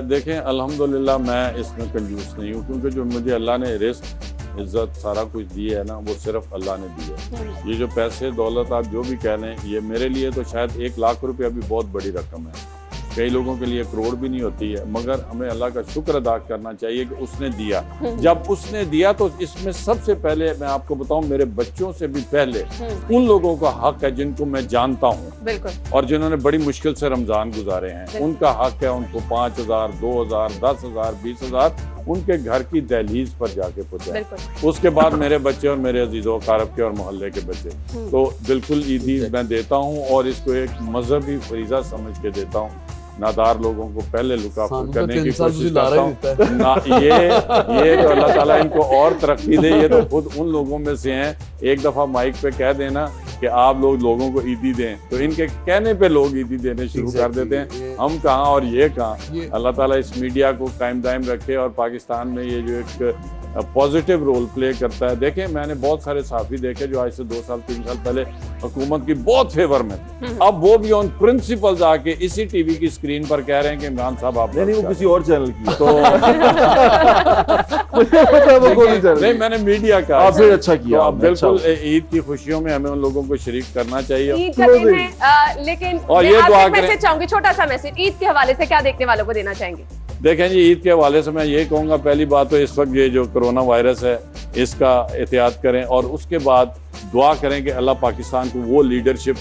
देखें, अल्हम्दुलिल्लाह मैं इसमें कंजूस नहीं हूँ, क्योंकि जो मुझे अल्लाह ने रिस्क, इज्जत, सारा कुछ दी है ना, वो सिर्फ अल्लाह ने दी है। ये जो पैसे दौलत आप जो भी कह लें, ये मेरे लिए तो शायद 1 लाख रुपया भी बहुत बड़ी रकम है, कई लोगों के लिए करोड़ भी नहीं होती है। मगर हमें अल्लाह का शुक्र अदा करना चाहिए कि उसने दिया। जब उसने दिया तो इसमें सबसे पहले मैं आपको बताऊं, मेरे बच्चों से भी पहले उन लोगों का हक है जिनको मैं जानता हूं और जिन्होंने बड़ी मुश्किल से रमजान गुजारे हैं। उनका हक है, उनको 5000, 2000, 10,000, 20,000 उनके घर की दहलीज पर जाके पहुंचाएं। उसके बाद मेरे बच्चे और मेरे अजीजों कारब के और मोहल्ले के बच्चे, तो बिल्कुल ईदी मैं देता हूँ और इसको एक मजहबी फरीजा समझ के देता हूँ। नादार लोगों को पहले लुकाफुर करने की कोशिश करता हूँ ना, ये तो अल्लाह ताला इनको और तरक्की दे। ये तो खुद उन लोगों में से हैं, एक दफा माइक पे कह देना कि आप लोग लोगों को ईदी दें, तो इनके कहने पे लोग ईदी देने शुरू कर देते हैं। हम कहाँ और ये कहाँ। अल्लाह ताला इस मीडिया को कायम दायम रखे और पाकिस्तान में ये जो एक पॉजिटिव रोल प्ले करता है। देखें, मैंने बहुत सारे साफी देखे जो आज से 2 साल 3 साल पहले हुकूमत की बहुत फेवर में, अब वो भी ऑन प्रिंसिपल्स आके इसी टीवी की स्क्रीन पर कह रहे हैं कि इमरान साहब आप नहीं, वो किसी और चैनल की तो नहीं, मैंने मीडिया का आपसे अच्छा किया। तो बिल्कुल ईद की खुशियों में हमें उन लोगों को शरीक करना चाहिए। ईद का दिन है, लेकिन और ये दुआ करें, मैसेज चाहूंगी, छोटा सा मैसेज ईद के हवाले से क्या देखने वालों को देना चाहेंगे? देखें जी, ईद के हवाले से मैं ये कहूँगा, पहली बात तो इस वक्त ये जो कोरोना वायरस है इसका एहतियात करें और उसके बाद दुआ करें कि अल्लाह पाकिस्तान को वो लीडरशिप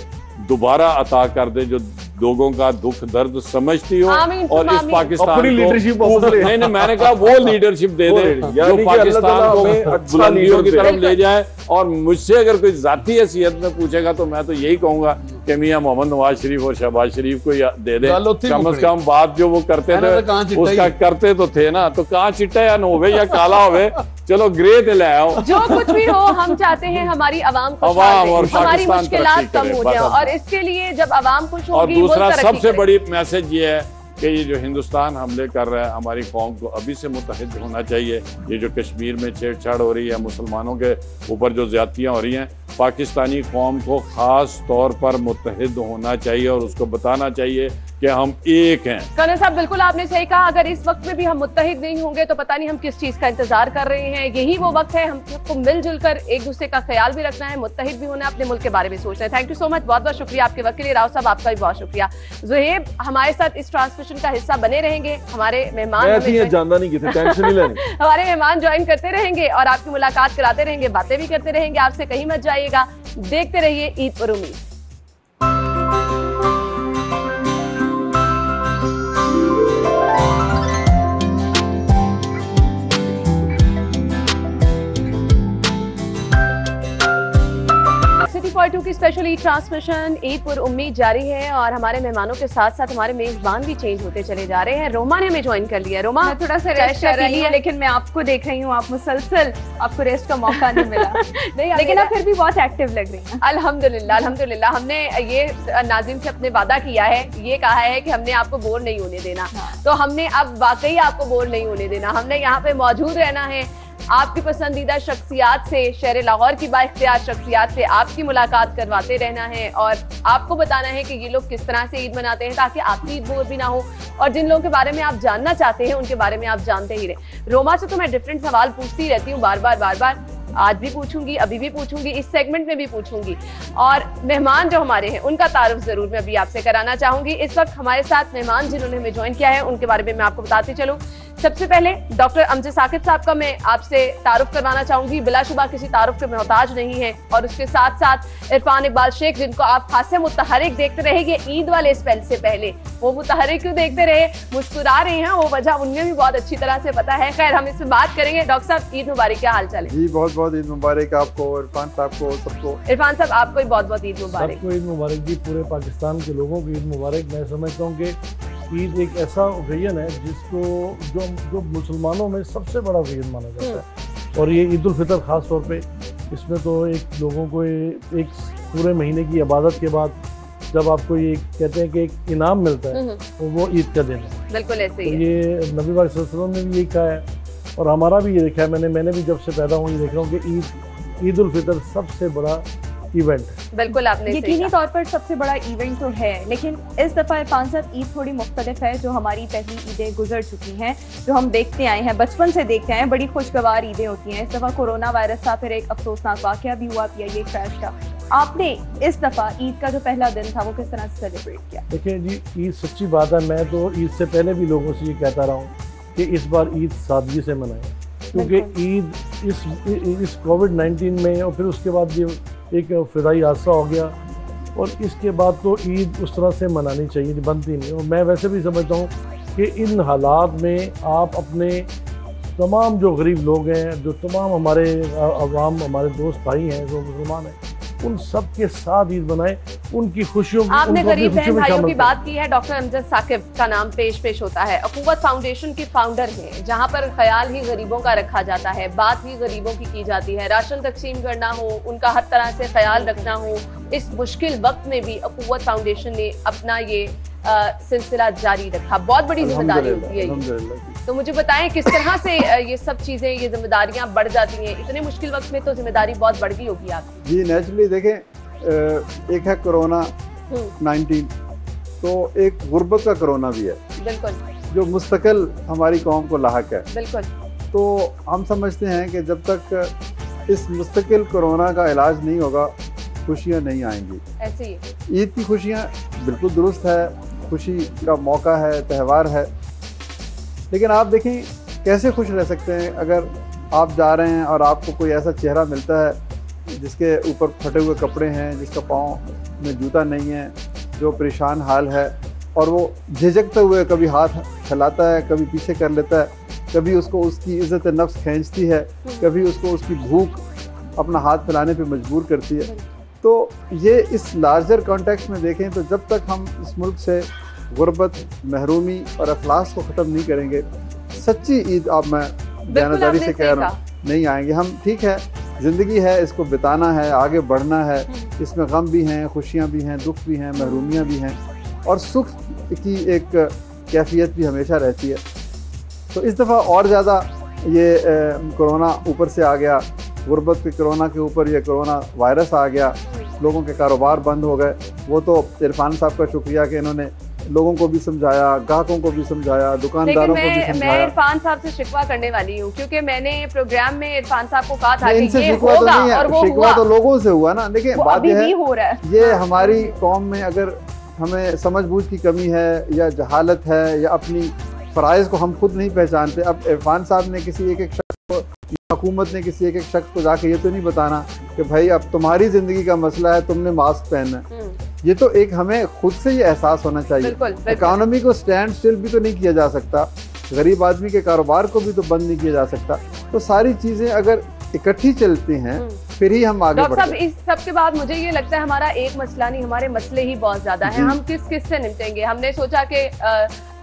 दोबारा अता कर दे जो लोगों का दुख दर्द समझती हो और इस पाकिस्तान को नहीं, मैंने कहा वो लीडरशिप दे दे जो पाकिस्तान को बुलंदियों की तरफ ले जाए। और मुझसे अगर कोई जाती हैसियत में पूछेगा तो मैं तो यही कहूंगा कि मियां मोहम्मद नवाज शरीफ और शहबाज शरीफ को दे दे, कम से कम बात जो वो करते थे उसका करते तो थे ना, तो कहाँ चिट्टा या न होवे या काला होवे, चलो ग्रे ते ले आओ। जो कुछ भी हो, हम चाहते हैं हमारी आवाम को और हमारी मुश्किलात कम हो जाए और इसके लिए जब आवाम खुश होगी। और दूसरा सबसे बड़ी मैसेज ये है कि ये जो हिंदुस्तान हमले कर रहा है, हमारी कौम को अभी से मुत्तहिद होना चाहिए। ये जो कश्मीर में छेड़छाड़ हो रही है, मुसलमानों के ऊपर जो ज्यादतियाँ हो रही हैं, पाकिस्तानी कौम को ख़ास तौर पर मुत्तहिद होना चाहिए और उसको बताना चाहिए कि हम एक हैं। कर्नल साहब, बिल्कुल आपने सही कहा। अगर इस वक्त में भी हम मुत्तहिद नहीं होंगे तो पता नहीं हम किस चीज का इंतजार कर रहे हैं। यही वो वक्त है, हम सबको मिलजुल कर एक दूसरे का ख्याल भी रखना है, मुत्तहिद भी होना है, अपने मुल्क के बारे में सोचना है। थैंक यू सो मच, बहुत बहुत शुक्रिया आपके वक्त के लिए। राव साहब, आपका भी बहुत शुक्रिया। ज़ुहैब हमारे साथ इस ट्रांसमिशन का हिस्सा बने रहेंगे। हमारे मेहमान हमारे मेहमान ज्वाइन करते रहेंगे और आपकी मुलाकात कराते रहेंगे, बातें भी करते रहेंगे आपसे। कहीं मत जाइएगा, देखते रहिए ईद पर उम्मीद। की स्पेशल ईद ट्रांसमिशन ईद पर उम्मीद जारी है और हमारे मेहमानों के साथ साथ हमारे मेजबान भी चेंज होते चले जा रहे हैं। रोमा ने हमें ज्वाइन कर लिया। रोमा, मैं थोड़ा सा रेस्ट कर रही हूँ, लेकिन मैं आपको देख रही हूँ, आप मुसलसल, आपको रेस्ट का मौका नहीं मिला। नहीं, लेकिन आप फिर भी बहुत एक्टिव लग रही हैं। अल्हम्दुलिल्लाह, अल्हम्दुलिल्लाह। हमने ये नाजिम से अपने वादा किया है, ये कहा है कि हमने आपको बोर नहीं होने देना। तो हमने अब वाकई आपको बोर नहीं होने देना। हमने यहाँ पे मौजूद रहना है, आपकी पसंदीदा शख्सियात से, शहर लाहौर की बाइख्तियार शख्सियात से आपकी मुलाकात करवाते रहना है और आपको बताना है कि ये लोग किस तरह से ईद मनाते हैं, ताकि आपकी ईद बोर भी ना हो और जिन लोगों के बारे में आप जानना चाहते हैं उनके बारे में आप जानते ही रहे। रोमा से तो मैं डिफरेंट सवाल पूछती रहती हूँ, बार बार आज भी पूछूंगी, अभी भी पूछूंगी, इस सेगमेंट में भी पूछूंगी। और मेहमान जो हमारे हैं उनका तारुफ जरूर मैं अभी आपसे कराना चाहूंगी। इस वक्त हमारे साथ मेहमान जिन्होंने हमें ज्वाइन किया है उनके बारे में मैं आपको बताती चलूं। सबसे पहले डॉक्टर अमजद साकिब साहब का मैं आपसे तारुफ करवाना चाहूंगी। बिलाशुबा किसी तारुफ के मोहताज नहीं है। और उसके साथ साथ इरफान इकबाल शेख, जिनको आप खासे मुतहरिक देखते रहेंगे ईद वाले स्पेल से पहले। वो मुतहरिक क्यों देखते रहे, मुस्कुरा रहे हैं, वो वजह उनमें भी बहुत अच्छी तरह से पता है। खैर, हम इसमें बात करेंगे। डॉक्टर साहब, ईद मुबारक, क्या हाल चाल है? जी, बहुत बहुत ईद मुबारक आपको, इरफान साहब को, सबको। इरफान साहब, आपको भी बहुत बहुत ईद मुबारक। सबको ईद मुबारक जी, पूरे पाकिस्तान के लोगों को ईद मुबारक। मैं समझता हूँ कि ईद एक ऐसा ओकेजन है जिसको जो मुसलमानों में सबसे बड़ा ओकेजन माना जाता है। और ये ईद उल फितर ख़ास तौर पे, इसमें तो एक लोगों को एक पूरे महीने की इबादत के बाद जब आपको ये कहते हैं कि एक इनाम मिलता है, तो वो ईद का दिन है। बिल्कुल ऐसे ही तो ये नबी पाक सल्लल्लाहु अलैहि वसल्लम ने भी यही कहा है और हमारा भी ये देखा है। मैंने भी जब से पैदा हुआ ये देख रहा हूँ कि ईद उल फितर सबसे बड़ा इवेंट है। बिल्कुल, आपने यकीनी तौर पर सबसे बड़ा इवेंट तो है, लेकिन इस दफ़ा इरफान साहब ईद थोड़ी मुख्तलिफ है। जो हमारी पहली ईदें गुजर चुकी हैं, जो हम देखते आए हैं, बचपन से देखते आए हैं, बड़ी खुशगवार ईदें होती हैं। इस दफ़ा कोरोना वायरस था, फिर एक अफसोसनाक वाक़या भी हुआ, ये क्रैश था। आपने इस दफ़ा ईद का जो पहला दिन था वो किस तरह से सेलिब्रेट किया? देखिए जी, ईद सच्ची बात है, मैं तो ईद से पहले भी लोगों से ये कहता रहा हूँ कि इस बार ईद सादगी से मनाएं, क्योंकि ईद इस कोविड-19 में और फिर उसके बाद ये एक फिदाई हादसा हो गया और इसके बाद तो ईद उस तरह से मनानी चाहिए, बनती नहीं। और मैं वैसे भी समझता हूँ कि इन हालात में आप अपने तमाम जो गरीब लोग हैं, जो तमाम हमारे अवाम, हमारे दोस्त भाई हैं जो मुसलमान हैं, उन सब के साथ ईद बनाए, उनकी खुशियों की, आपने उनको अपनी गरीब खुशियों बहन में भाइयों शामिल की करें। बात की है। डॉक्टर अमजद साकिब का नाम पेश होता है, अखुवत फाउंडेशन के फाउंडर हैं, जहां पर ख्याल ही गरीबों का रखा जाता है, बात ही गरीबों की जाती है, राशन तकसीम करना हो, उनका हर तरह से ख्याल रखना हो। इस मुश्किल वक्त में भी अखुवत फाउंडेशन ने अपना ये सिलसिला जारी रखा। बहुत बड़ी जिम्मेदारी होती है ये। अल्हम्दुलिल्लाह। तो मुझे बताएं किस तरह से ये सब चीजें, ये जिम्मेदारियां बढ़ जाती हैं। इतने मुश्किल वक्त में तो जिम्मेदारी बहुत बढ़ गई होगी आपकी। जी नेचुरली देखें, एक है कोरोना 19, तो एक गुर्बत का कोरोना भी है बिल्कुल जो मुस्तकिल हमारी कौम को लाहक है। बिल्कुल। तो हम समझते हैं कि जब तक इस मुस्तकिल कोरोना का इलाज नहीं होगा, खुशियाँ नहीं आएंगी। ऐसे ही ईद की खुशियाँ बिल्कुल दुरुस्त है, खुशी का मौका है, त्यौहार है, लेकिन आप देखें कैसे खुश रह सकते हैं अगर आप जा रहे हैं और आपको कोई ऐसा चेहरा मिलता है जिसके ऊपर फटे हुए कपड़े हैं, जिसका पाँव में जूता नहीं है, जो परेशान हाल है, और वो झिझकते हुए कभी हाथ फैलाता है, कभी पीछे कर लेता है, कभी उसको उसकी इज़्ज़त नफ्स खींचती है, कभी उसको उसकी भूख अपना हाथ फैलाने पे मजबूर करती है। तो ये इस लार्जर कॉन्टेक्स्ट में देखें तो जब तक हम इस मुल्क से गुर्बत, महरूमी और अफलास को ख़त्म नहीं करेंगे, सच्ची ईद आप मैं बयानदारी से कह रहा हूँ नहीं आएंगे हम। ठीक है, ज़िंदगी है, इसको बिताना है, आगे बढ़ना है, इसमें गम भी हैं, खुशियाँ भी हैं, दुख भी हैं, महरूमियाँ भी हैं, और सुख की एक कैफियत भी हमेशा रहती है। तो इस दफ़ा और ज़्यादा ये कोरोना ऊपर से आ गया, गुर्बत के कोरोना के ऊपर ये कोरोना वायरस आ गया, लोगों के कारोबार बंद हो गए। वो तो इरफान साहब का शुक्रिया कि इन्होंने लोगों को भी समझाया, ग्राहकों को भी समझाया, दुकानदारों को भी मैं समझाया। इरफान साहब से शिकवा करने वाली हूँ, क्योंकि मैंने प्रोग्राम में इरफान साहब को कहा था नहीं, कि इनसे ये शिकवा तो होगा नहीं और है, वो शिकवा हुआ। तो लोगों से हुआ ना। देखिए वो बात अभी यह भी है, हो रहा है। ये हमारी कौम में अगर हमें समझ बूझ की कमी है या जहालत है या अपनी फ़राइज़ को हम खुद नहीं पहचानते। अब इरफान साहब ने किसी एक शख्स को, हुकूमत ने किसी एक शख्स को जाके ये तो नहीं बताना कि भाई अब तुम्हारी ज़िंदगी का मसला है, तुमने मास्क पहनना है। ये तो एक हमें खुद से ये एहसास होना चाहिए। इकॉनमी को स्टैंड स्टिल भी तो नहीं किया जा सकता, गरीब आदमी के कारोबार को भी तो बंद नहीं किया जा सकता। तो सारी चीज़ें अगर इकट्ठी चलती हैं फिर ही हम आगे डॉक्टर साहब, बढ़ते हैं। इस सब के बाद मुझे ये लगता है हमारा एक मसला नहीं, हमारे मसले ही बहुत ज्यादा हैं। हम किस से निपटेंगे? हमने सोचा कि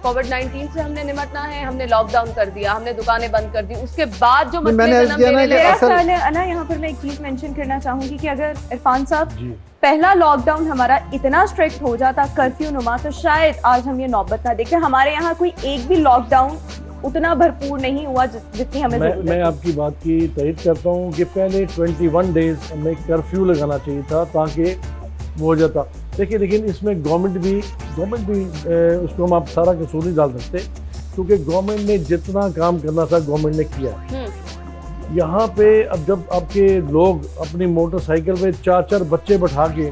कोविड-19 से हमने निपटना है, हमने लॉकडाउन कर दिया, हमने दुकानें बंद कर दी, उसके बाद जो मसले जन्म लेने लगे। मेरा ख्याल है अना, यहाँ पर मैं एक चीज मेंशन करना चाहूंगी कि अगर इरफान साहब पहला लॉकडाउन हमारा इतना स्ट्रिक्ट हो जाता, कर्फ्यू नुमा, तो शायद आज हम ये नौबत ना देखते। हमारे यहाँ कोई एक भी लॉकडाउन उतना भरपूर नहीं हुआ जितनी हमें जरूरत मैं है। आपकी बात की तयद करता हूँ कि पहले 21 डेज हमें कर्फ्यू लगाना चाहिए था ताकि वो हो जाता। देखिए, लेकिन इसमें गवर्नमेंट भी उसको हम आप सारा कसूर नहीं डाल सकते, क्योंकि गवर्नमेंट ने जितना काम करना था गवर्नमेंट ने किया। यहाँ पे अब जब आपके लोग अपनी मोटरसाइकिल पे 4-4 बच्चे बैठा के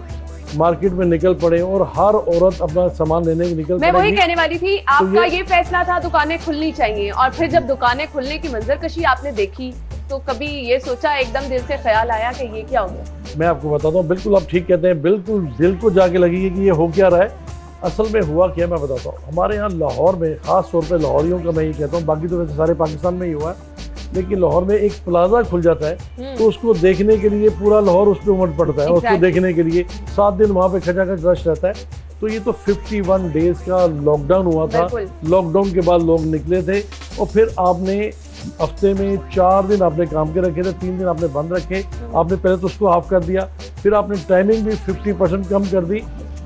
मार्केट में निकल पड़े और हर औरत अपना सामान लेने की निकल मैं वही पड़ेगी। कहने वाली थी, आपका ये फैसला था दुकानें खुलनी चाहिए, और फिर जब दुकानें खुलने की मंजरकशी आपने देखी तो कभी ये सोचा, एकदम दिल से ख्याल आया कि ये क्या हो गया? मैं आपको बताता हूँ, बिल्कुल आप ठीक कहते हैं, बिल्कुल दिल को जाके लगेगी कि ये हो क्या रहा है। असल में हुआ क्या, मैं बताता हूँ। हमारे यहाँ लाहौर में, ख़ास तौर पे लाहौरियों का मैं ये कहता हूँ, बाकी तो वैसे सारे पाकिस्तान में ही हुआ है, लेकिन लाहौर में एक प्लाजा खुल जाता है तो उसको देखने के लिए पूरा लाहौर उस पर उमड़ पड़ता है। उसको देखने के लिए 7 दिन वहाँ पे खचाखच रश रहता है। तो ये तो 51 डेज का लॉकडाउन हुआ था। लॉकडाउन के बाद लोग निकले थे और फिर आपने हफ्ते में 4 दिन आपने काम के रखे थे, 3 दिन आपने बंद रखे। आपने पहले तो उसको हाफ कर दिया, फिर आपने टाइमिंग भी 50% कम कर दी।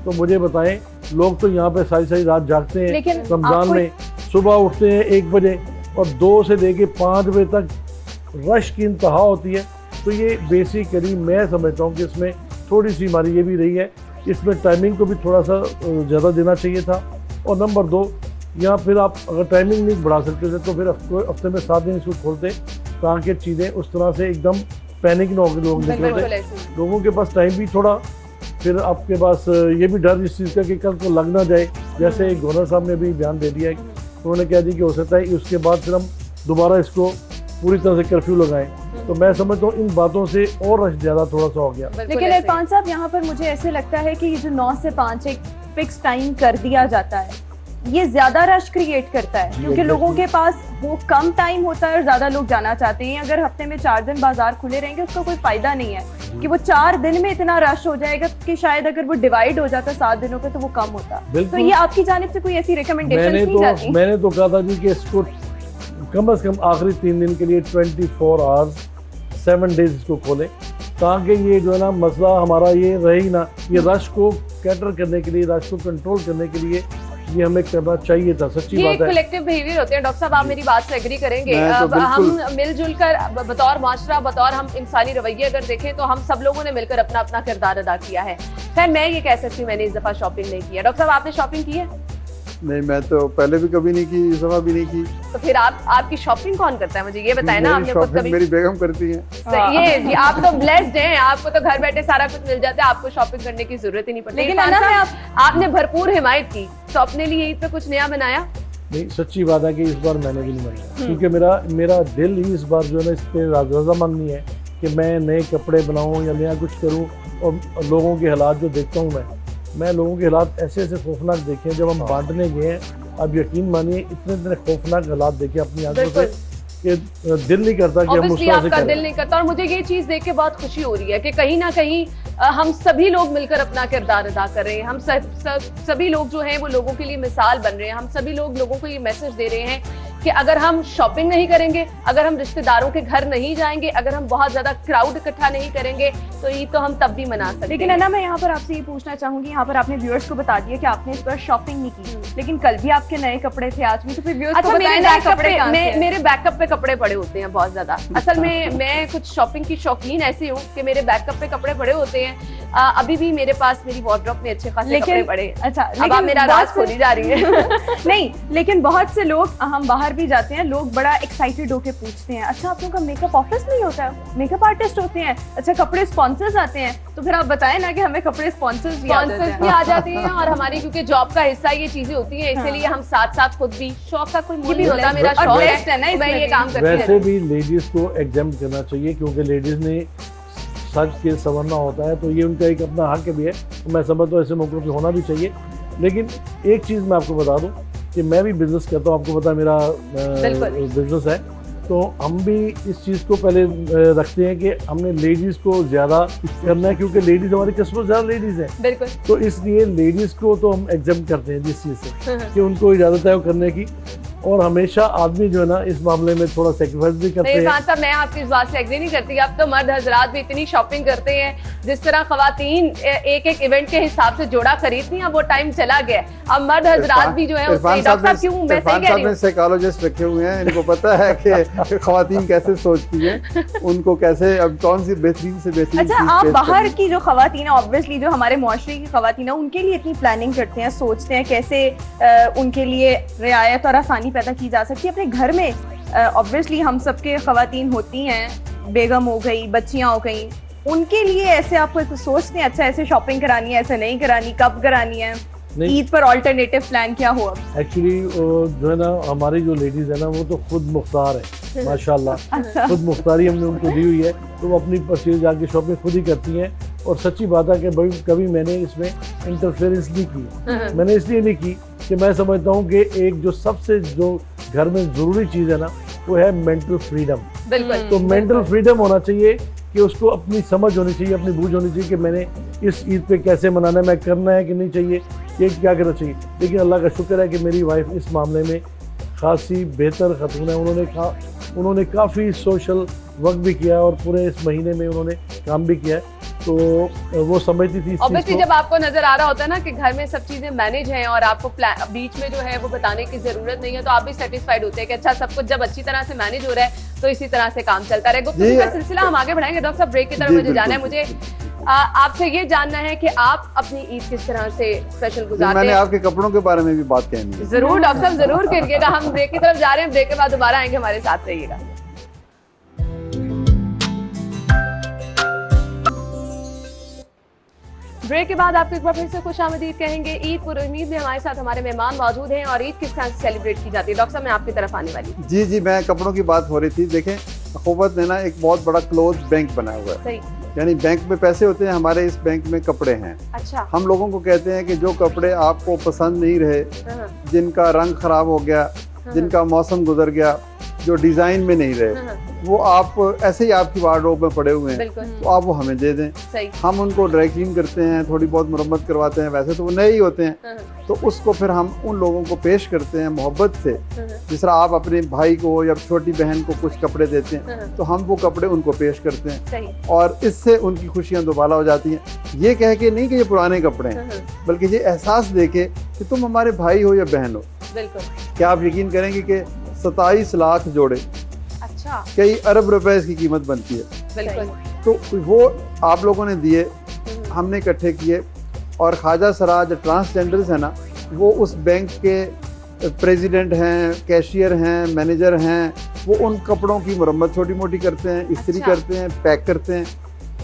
तो मुझे बताएं, लोग तो यहाँ पे सारी रात जागते हैं रमजान में, सुबह उठते हैं 1 बजे और 2 से लेके 5 बजे तक रश की इंतहा होती है। तो ये बेसिकली मैं समझता हूँ कि इसमें थोड़ी सी हमारी ये भी रही है, इसमें टाइमिंग को भी थोड़ा सा ज़्यादा देना चाहिए था। और नंबर 2, या फिर आप अगर टाइमिंग नहीं बढ़ा सकते थे तो फिर हफ्ते में 7 दिन इसको खोलते ताकि चीज़ें उस तरह से एकदम पैनिक ना हो, लोग निकले थे। लोगों के पास टाइम भी थोड़ा, फिर आपके पास ये भी डर इस चीज़ का कि कल को लग ना जाए। जैसे गवर्नर साहब ने भी बयान दे दिया है, उन्होंने कह दी कि हो सकता है उसके बाद फिर हम दोबारा इसको पूरी तरह से कर्फ्यू लगाएं। तो मैं समझता हूँ इन बातों से और रश ज़्यादा थोड़ा सा हो गया। लेकिन इरफान साहब, यहाँ पर मुझे ऐसे लगता है कि ये जो 9 से 5 एक फिक्स टाइम कर दिया जाता है, ये ज्यादा रश क्रिएट करता है क्योंकि लोगों के पास वो कम टाइम होता है और ज्यादा लोग जाना चाहते हैं। अगर हफ्ते में 4 दिन बाजार खुले रहेंगे उसका कोई फायदा नहीं है कि वो 4 दिन में इतना रश हो जाएगा कि शायद अगर वो डिवाइड हो जाता 7 दिनों पे तो वो कम होता। तो ये आपकी जानिब से कोई ऐसी रिकमेंडेशन नहीं जाती? मैंने तो कहा था जी कि इसको कम से कम आखिरी 3 दिन के लिए 24 आवर्स 7 डेज इसको खोले, ताकि ये जो है ना मसला हमारा ये रहे ही ना। ये रश को कैटर करने के लिए, रश को कंट्रोल करने के लिए ये हमें करना चाहिए था। सच्ची बात है, कलेक्टिव बिहेवियर होते हैं। डॉक्टर साहब आप मेरी बात से एग्री करेंगे? तो हम मिलजुल कर बतौर माशरा, बतौर हम इंसानी रवैये अगर देखें तो हम सब लोगों ने मिलकर अपना अपना किरदार अदा किया है। खैर मैं ये कह सकती हूँ मैंने इस दफा शॉपिंग नहीं किया। डॉक्टर साहब आपने शॉपिंग की है? नहीं, मैं तो पहले भी कभी नहीं की, इस दफा भी नहीं की। तो फिर आपकी शॉपिंग कौन करता है, मुझे ये बताएं ना। आपने खुद कभी? मेरी बेगम करती है। ये आप तो ब्लेस्ड हैं, आपको तो घर बैठे सारा कुछ मिल जाता है, आपको शॉपिंग करने की जरूरत ही नहीं पड़ती। लेकिन आपने भरपूर हिमायत की, तो अपने लिए ईद पे कुछ नया बनाया? नहीं, सच्ची बात है कि इस बार मैंने भी नहीं बनाया, क्योंकि मेरा दिल ही इस बार जो है ना इस पे रजामंद नहीं है कि मैं नए कपड़े बनाऊं या नया कुछ करूं। और लोगों के हालात जो देखता हूं मैं लोगों के हालात ऐसे खौफनाक देखे हैं। जब हम बांटने गए हैं, अब यकीन मानिए इतने खौफनाक हालात देखे अपनी आंखों से कि दिल नहीं करता कि हम उस तरह से आपका दिल नहीं करता। और मुझे ये चीज देख के बहुत खुशी हो रही है कि कहीं ना कहीं हम सभी लोग मिलकर अपना किरदार अदा कर रहे हैं। हम सभी लोग जो हैं वो लोगों के लिए मिसाल बन रहे हैं। हम सभी लोग लोगों को ये मैसेज दे रहे हैं कि अगर हम शॉपिंग नहीं करेंगे, अगर हम रिश्तेदारों के घर नहीं जाएंगे, अगर हम बहुत ज्यादा क्राउड इकट्ठा नहीं करेंगे तो ईद तो हम तब भी मना सकते हैं। लेकिन अन्ना मैं यहाँ पर आपसे ये पूछना चाहूंगी, यहाँ पर आपने व्यूअर्स को बता दिया कि आपने इस बार शॉपिंग नहीं की, लेकिन कल भी आपके नए कपड़े थे, आज भी, तो फिर व्यूअर्स को बताएं नए कपड़े कहाँ से हैं? मेरे बैकअप पे कपड़े पड़े होते हैं बहुत ज्यादा। असल में मैं कुछ शॉपिंग की शौकीन ऐसी हूँ कि मेरे बैकअप पे कपड़े पड़े होते हैं। अभी भी मेरे पास मेरी वार्डरोब में अच्छे खासे कपड़े पड़े। अच्छा, अब आप मेरा राज खोली जा रही है। नहीं, लेकिन बहुत से लोग, हम बाहर भी जाते हैं, लोग बड़ा एक्साइटेड होके पूछते हैं, अच्छा आप लोगों का मेकअप ऑफिस नहीं होता है, मेकअप आर्टिस्ट होते हैं, अच्छा कपड़े स्पॉन्सर्स आते हैं, तो फिर आप बताएं ना कि हमें कपड़े स्पॉन्सर्स भी आ जाते हैं। और हमारी क्योंकि जॉब का हिस्सा ये चीजें होती हैं, इसीलिए हम साथ साथ खुद भी, शौक का कोई मूल नहीं होता, मेरा शौक है मैं ये काम करती हूं। वैसे भी लेडीज को एग्जाम्प्ट करना चाहिए, क्योंकि लेडीज ने सच के संवरना होता है, तो ये उनका एक अपना हक भी है। तो मैं समझता हूँ ऐसे मौकों पे होना भी चाहिए। लेकिन एक चीज़ मैं आपको बता दूं कि मैं भी बिजनेस करता हूँ, आपको पता है मेरा बिजनेस है, तो हम भी इस चीज़ को पहले रखते हैं कि हमने लेडीज़ को ज़्यादा करना है, क्योंकि लेडीज़ हमारी कस्टमर ज़्यादा लेडीज़ हैं। बिल्कुल। तो इसलिए लेडीज़ को तो हम एग्जाम करते हैं जिस चीज़ से कि उनको इजाज़त है वो करने की। और हमेशा आदमी जो है ना इस मामले में थोड़ा सेक्रीफाइस भी करते हैं। साहब मैं आपकी इस बात से एग्री नहीं करती। अब तो मर्द हजरात भी इतनी शॉपिंग करते हैं, जिस तरह खवातीन एक एक इवेंट के हिसाब से जोड़ा खरीदती हैं, अब वो टाइम चला गया। अब मर्द हजरात भी जो है, डॉक्टर साहब क्यों मैं सही कह रही हूं, साइकोलॉजिस्ट रखे हुए हैं, इनको पता है कि खवातीन कैसे सोचती हैं, उनको कैसे अब कौन सी बेहतरीन से बेहतरीन। अच्छा, आप बाहर की जो खवातीन है, ऑब्वियसली जो हमारे मुआशरे की खवातीन है, उनके लिए इतनी प्लानिंग करते हैं, सोचते हैं कैसे उनके लिए रियायत और आसानी पैदा की जा सकती है अपने घर में। ऑब्वियसली हम सबके खवातीन होती हैं, बेगम हो गई, बच्चियां हो गई, उनके लिए ऐसे आप कोई सोचते हैं अच्छा ऐसे शॉपिंग करानी है, ऐसे नहीं करानी, कब करानी है, ईद पर ऑल्टरनेटिव प्लान क्या हो? एक्चुअली जो है ना हमारी जो लेडीज है ना वो तो खुद मुख्तार है माशाल्लाह। खुद मुख्तारी हमने उनको दी हुई है, तो वो अपनी परचेज जाके शॉपिंग खुद ही करती हैं। और सच्ची बात है कि कभी मैंने इसमें इंटरफेरेंस नहीं की। मैंने इसलिए नहीं की कि मैं समझता हूँ कि एक जो सबसे जो घर में ज़रूरी चीज़ है ना वो है मेंटल फ्रीडम। बिल्कुल। तो मेंटल फ्रीडम होना चाहिए कि उसको अपनी समझ होनी चाहिए, अपनी बूझ होनी चाहिए कि मैंने इस ईद पे कैसे मनाना है, मैं करना है कि नहीं चाहिए, ये क्या करना चाहिए। लेकिन अल्लाह का शुक्र है कि मेरी वाइफ इस मामले में खासी बेहतर खातून है। उन्होंने काफ़ी सोशल वर्क भी किया और पूरे इस महीने में उन्होंने काम भी किया है, तो वो समझती थी। ऑब्वियसली जब आपको नजर आ रहा होता है ना कि घर में सब चीजें मैनेज हैं और आपको बीच में जो है वो बताने की जरूरत नहीं है, तो आप भी सेटिस्फाइड होते हैं कि अच्छा सब कुछ जब अच्छी तरह से मैनेज हो रहा है तो इसी तरह से काम चलता रहे। गुफ्तगू का सिलसिला हम आगे बढ़ाएंगे। डॉक्टर साहब ब्रेक की तरफ मुझे जाना है। मुझे आपसे ये जानना है कि आप अपनी ईद किस तरह से स्पेशल गुजारते हैं। मैंने आपके कपड़ों के बारे में भी बात कहनी है। जरूर डॉक्टर साहब जरूर करिएगा। हम ब्रेक की तरफ जा रहे हैं, ब्रेक के बाद दोबारा आएंगे, हमारे साथ रहिएगा। ब्रेक के बाद आपको एक बार फिर से खुशामदीद कहेंगे। ईद पर उम्मीद में हमारे साथ हमारे मेहमान मौजूद हैं और ईद किस तरह से सेलिब्रेट की जाती है। डॉक्टर साहब मैं आपकी तरफ आने वाली हूँ। जी, मैं कपड़ों की बात हो रही थी। देखें, अखुवत ने ना एक बहुत बड़ा क्लोज बैंक बनाया हुआ है। सही। यानी बैंक में पैसे होते हैं, हमारे इस बैंक में कपड़े हैं। अच्छा। हम लोगों को कहते हैं कि जो कपड़े आपको पसंद नहीं रहे, जिनका रंग खराब हो गया, जिनका मौसम गुजर गया, जो डिजाइन में नहीं रहे, वो आप ऐसे ही आपकी वार्डरोब में पड़े हुए हैं, तो आप वो हमें दे दें। सही। हम उनको ड्राई क्लीन करते हैं, थोड़ी बहुत मुरम्मत करवाते हैं, वैसे तो वो नए ही होते हैं, तो उसको फिर हम उन लोगों को पेश करते हैं मोहब्बत से। जिस तरह आप अपने भाई को या छोटी बहन को कुछ कपड़े देते हैं, तो हम वो कपड़े उनको पेश करते हैं। सही। और इससे उनकी खुशियाँ दोबारा हो जाती हैं। ये कह के नहीं कि ये पुराने कपड़े हैं, बल्कि ये एहसास देके कि तुम हमारे भाई हो या बहन हो। बिल्कुल। क्या आप यकीन करेंगे कि 27 लाख जोड़े, अच्छा, कई अरब रुपए इसकी कीमत बनती है। बिल्कुल। तो वो आप लोगों ने दिए, हमने इकट्ठे किए, और ख्वाजा सराज ट्रांसजेंडर्स है ना, वो उस बैंक के प्रेसिडेंट हैं, कैशियर हैं, मैनेजर हैं, वो उन कपड़ों की मुरम्मत छोटी मोटी करते हैं, इस्त्री करते हैं, पैक करते हैं,